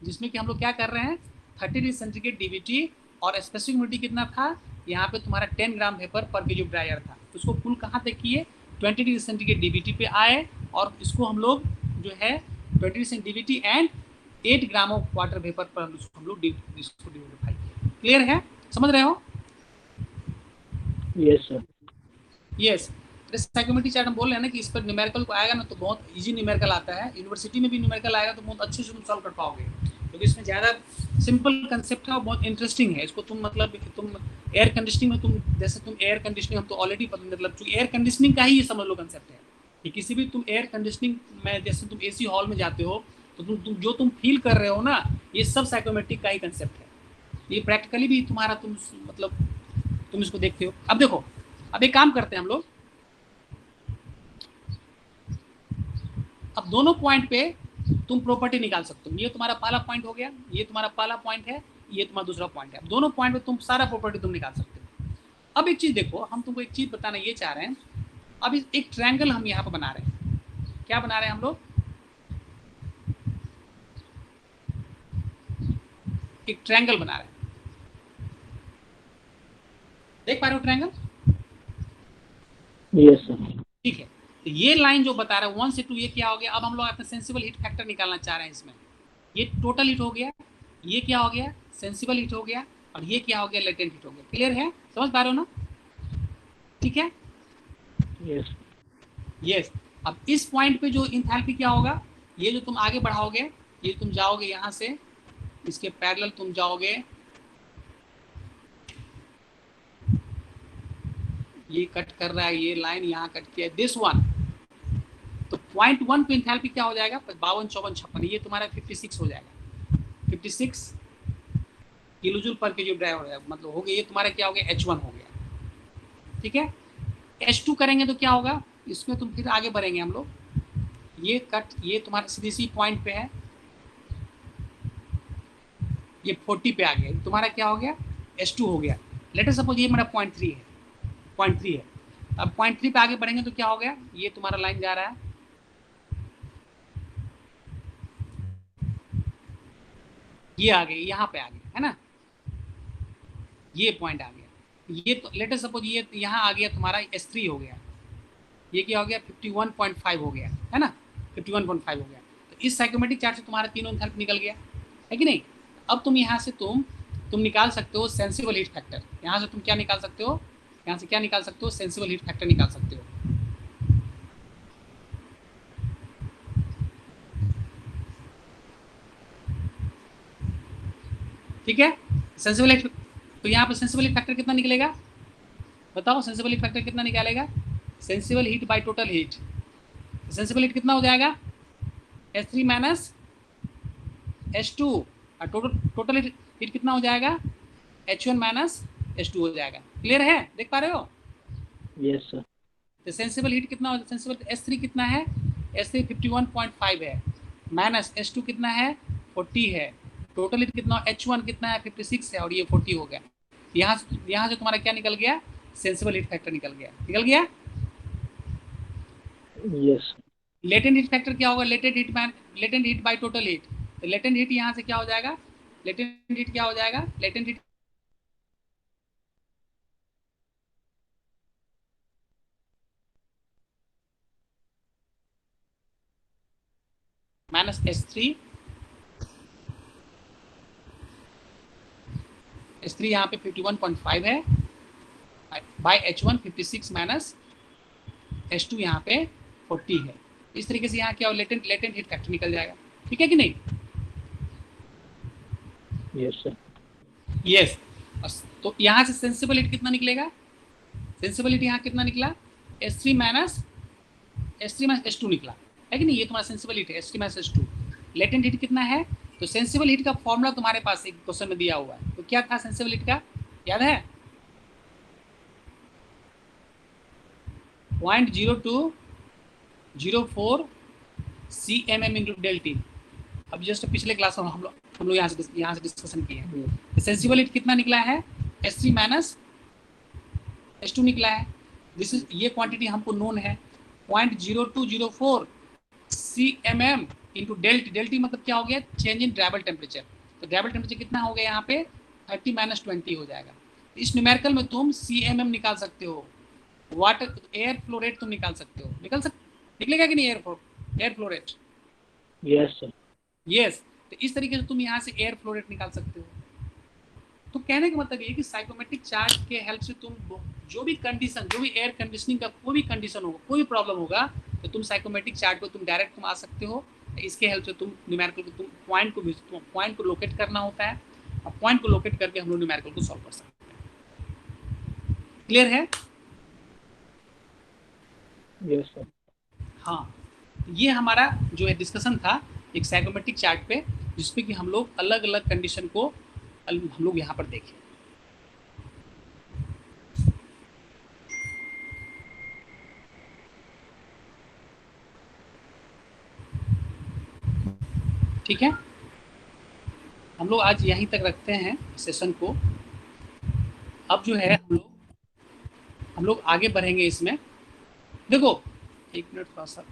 जिसमें कि हम लोग क्या कर रहे हैं, 30 डिग्री सेंटीग्रेड डीबीटी और स्पेसिफिक ह्यूमिडिटी कितना था, यहाँ पे तुम्हारा 10 ग्राम वेपर पर केजी ऑफ ड्राई एयर था। उसको कूल कहाँ तक किए, 20 डिग्री सेंटीग्रेड डीबीटी पे आए और इसको हम लोग जो है 20 degree centigrade DBT and 8 gram of water vapour पर हम लोग इसको डिवाइड किए। क्लियर है, समझ रहे हो? Yes sir. Yes. Psychometry chart हम बोल रहे हैं ना कि इस पर न्यूमेरिकल को आएगा ना तो बहुत इजी न्यूमेरिकल आता है, यूनिवर्सिटी में भी न्यूमेरिकल आएगा तो बहुत अच्छे से तुम सॉल्व कर पाओगे, क्योंकि इसमें ज़्यादा सिंपल कंसेप्ट है और बहुत इंटरेस्टिंग है। इसको तुम मतलब तुम एयर कंडीशनिंग में तुम जैसे तुम एयर कंडीशनिंग हम तो ऑलरेडी मतलब एयर कंडीशनिंग का ही ये समझ लो कंसेप्ट है कि किसी भी तुम एयर कंडीशनिंग में जैसे तुम एसी हॉल में जाते हो तो तुम जो तुम फील कर रहे हो ना ये सब साइकोमेट्रिक का ही कंसेप्ट है। ये प्रैक्टिकली भी तुम्हारा तुम मतलब तुम इसको देखते हो। अब देखो, अब एक काम करते हैं हम लोग, अब दोनों पॉइंट पे तुम प्रॉपर्टी निकाल सकते हो। ये तुम्हारा पहला पॉइंट हो गया, ये तुम्हारा पहला पॉइंट है, ये तुम्हारा दूसरा पॉइंट है। अब दोनों पॉइंट पे तुम सारा प्रॉपर्टी तुम निकाल सकते हो। अब एक चीज देखो, हम तुमको एक चीज बताना ये चाह रहे हैं। अब एक ट्रायंगल हम यहाँ पे बना रहे हैं। क्या बना रहे हैं हम लोग? एक ट्रायंगल बना रहे हैं। देख पा रहे हो ट्रायंगल? Yes sir. ठीक है, तो ये लाइन जो बता रहा है 1 से 2 ये क्या हो गया? अब हम लोग अपना सेंसिबल हीट फैक्टर निकालना चाह रहे हैं इसमें। ये टोटल हीट हो गया, ये क्या हो गया? सेंसिबल हीट हो गया, और ये क्या हो गया? लेटेंट हीट हो गया। क्लियर है, समझ पा रहे हो ना? ठीक है, यस यस। अब इस पॉइंट पे जो इंथैल्पी क्या होगा, ये जो तुम आगे बढ़ाओगे, ये तुम जाओगे यहाँ से इसके पैरेलल तुम जाओगे, ये कट कर रहा है, ये लाइन यहाँ कट किया दिस वन, तो पॉइंट 1 पे इंथैल्पी क्या हो जाएगा? 52, 54, 56, ये तुम्हारा 56 हो जाएगा। 56 किलो जूल पर केजी ड्राइव हो जाएगा, मतलब हो गया ये तुम्हारा क्या हो गया? H1 हो गया। ठीक है, H2 करेंगे तो क्या होगा? इसमें तुम फिर आगे बढ़ेंगे हम लोग, ये कट ये तुम्हारा सीधी सी पॉइंट पे है, ये 40 पे आ गया, तुम्हारा क्या हो गया? H2 हो गया। लेट अस सपोज ये मेरा पॉइंट 3 है, पॉइंट 3 है। अब पॉइंट 3 पे आगे बढ़ेंगे तो क्या हो गया? ये तुम्हारा लाइन जा रहा है, ये आ गई, यहाँ पे आ गया है ना, ये पॉइंट आ गया। ये तो लेट अस सपोज ये यहाँ आ गया तुम्हारा S3 हो गया, ये क्या हो गया? 51.5 हो गया है ना, 51.5 हो गया। तो इस साइकोमेट्रिक चार्ट से तुम्हारा तीनों एंथैल्पी निकल गया है कि नहीं? अब तुम यहाँ से तुम निकाल सकते हो सेंसिबल हीट फैक्टर। यहाँ से तुम क्या निकाल सकते हो? यहाँ से क्या निकाल सकते हो? सेंसिबल हीट फैक्टर निकाल सकते हो। ठीक है, सेंसिबल हीट, तो यहाँ पे सेंसिबल हीट फैक्टर कितना निकलेगा? बताओ, सेंसिबल हीट फैक्टर कितना निकालेगा? Sensible heat by total heat, sensible heat कितना हो जाएगा? H3 माइनस H2, और टोटल हीट कितना हो जाएगा? H1 माइनस H2 हो जाएगा। क्लियर है, देख पा रहे हो? Yes sir. तो सेंसिबल हीट कितना हो? सेंसिबल H3 कितना है? H3 51.5 है, माइनस H2 कितना है? 40 है। टोटल हीट कितना? H1 कितना है? 56 है, और ये 40 हो गया। यहाँ से तुम्हारा क्या निकल गया? सेंसिबल हीट फैक्टर निकल गया। यस। लेटेंट हीट फैक्टर क्या होगा? Latent heat by total heat. तो लेटेंट हीट यहाँ से क्या हो जाएगा? लेटेंट हीट क्या हो जाएगा? लेटेंट हीट माइनस S3 यहाँ पे 51.5 है, बाय H1 56 माइनस H2 यहाँ पे 40 है। इस तरीके से यहाँ क्या हो? लेटेंट हीट फैक्टर निकल जाएगा। ठीक है कि नहीं? Yes sir. यस। तो यहाँ से सेंसिबल हीट कितना निकलेगा? सेंसिबल हीट यहाँ कितना निकला? S3 माइनस H2 निकला है कि नहीं? ये तुम्हारा सेंसिबल हीट है, S3 minus H2। Latent heat कितना है? तो सेंसिबल हीट का फॉर्मूला तुम्हारे पास एक क्वेश्चन में दिया हुआ है, तो क्या था सेंसिबल हीट का? याद है? 0.0204 CMM इंटू डेल्टी। अब जस्ट पिछले क्लास में हम लोग यहाँ से डिस्कशन किए हैं। सेंसिबल हीट कितना निकला है? S3 माइनस H2 निकला है। दिस इज, ये क्वांटिटी हमको नोन है, 0.0204 CMM इंटू डेल्टी मतलब क्या हो गया? Change in dribble temperature. तो ड्राइबल टेम्परेचर कितना हो गया यहाँ पे? 30 माइनस 20 हो जाएगा। इस न्यूमेरिकल में तुम CMM निकाल सकते हो, वाटर एयर फ्लो रेट तुम निकाल सकते हो, निकलेगा कि नहीं air flow rate? Yes sir. Yes, तो इस तरीके से तुम यहाँ से एयर फ्लो रेट निकाल सकते हो। तो कहने का मतलब ये कि साइकोमेट्रिक चार्ट के हेल्प से तुम जो भी कंडीशन, जो भी एयर कंडीशनिंग का कोई भी कंडीशन होगा, कोई प्रॉब्लम होगा, तो तुम साइकोमेट्रिक चार्ट को तुम डायरेक्ट तुम आ सकते हो। इसके हेल्प से तुम न्यूमेरिकल को, तुम पॉइंट को लोकेट करना होता है, और पॉइंट को लोकेट करके हम लोग न्यूमेरिकल को सॉल्व कर सकते हैं। क्लियर है? Yes sir. हाँ, ये हमारा जो है डिस्कशन था एक साइकोमेट्रिक चार्ट पे, जिसपे कि हम लोग अलग अलग कंडीशन को हम लोग यहाँ पर देखें। ठीक है, हम लोग आज यहीं तक रखते हैं सेशन को। अब जो है हम लोग आगे बढ़ेंगे इसमें। देखो एक मिनट थोड़ा सा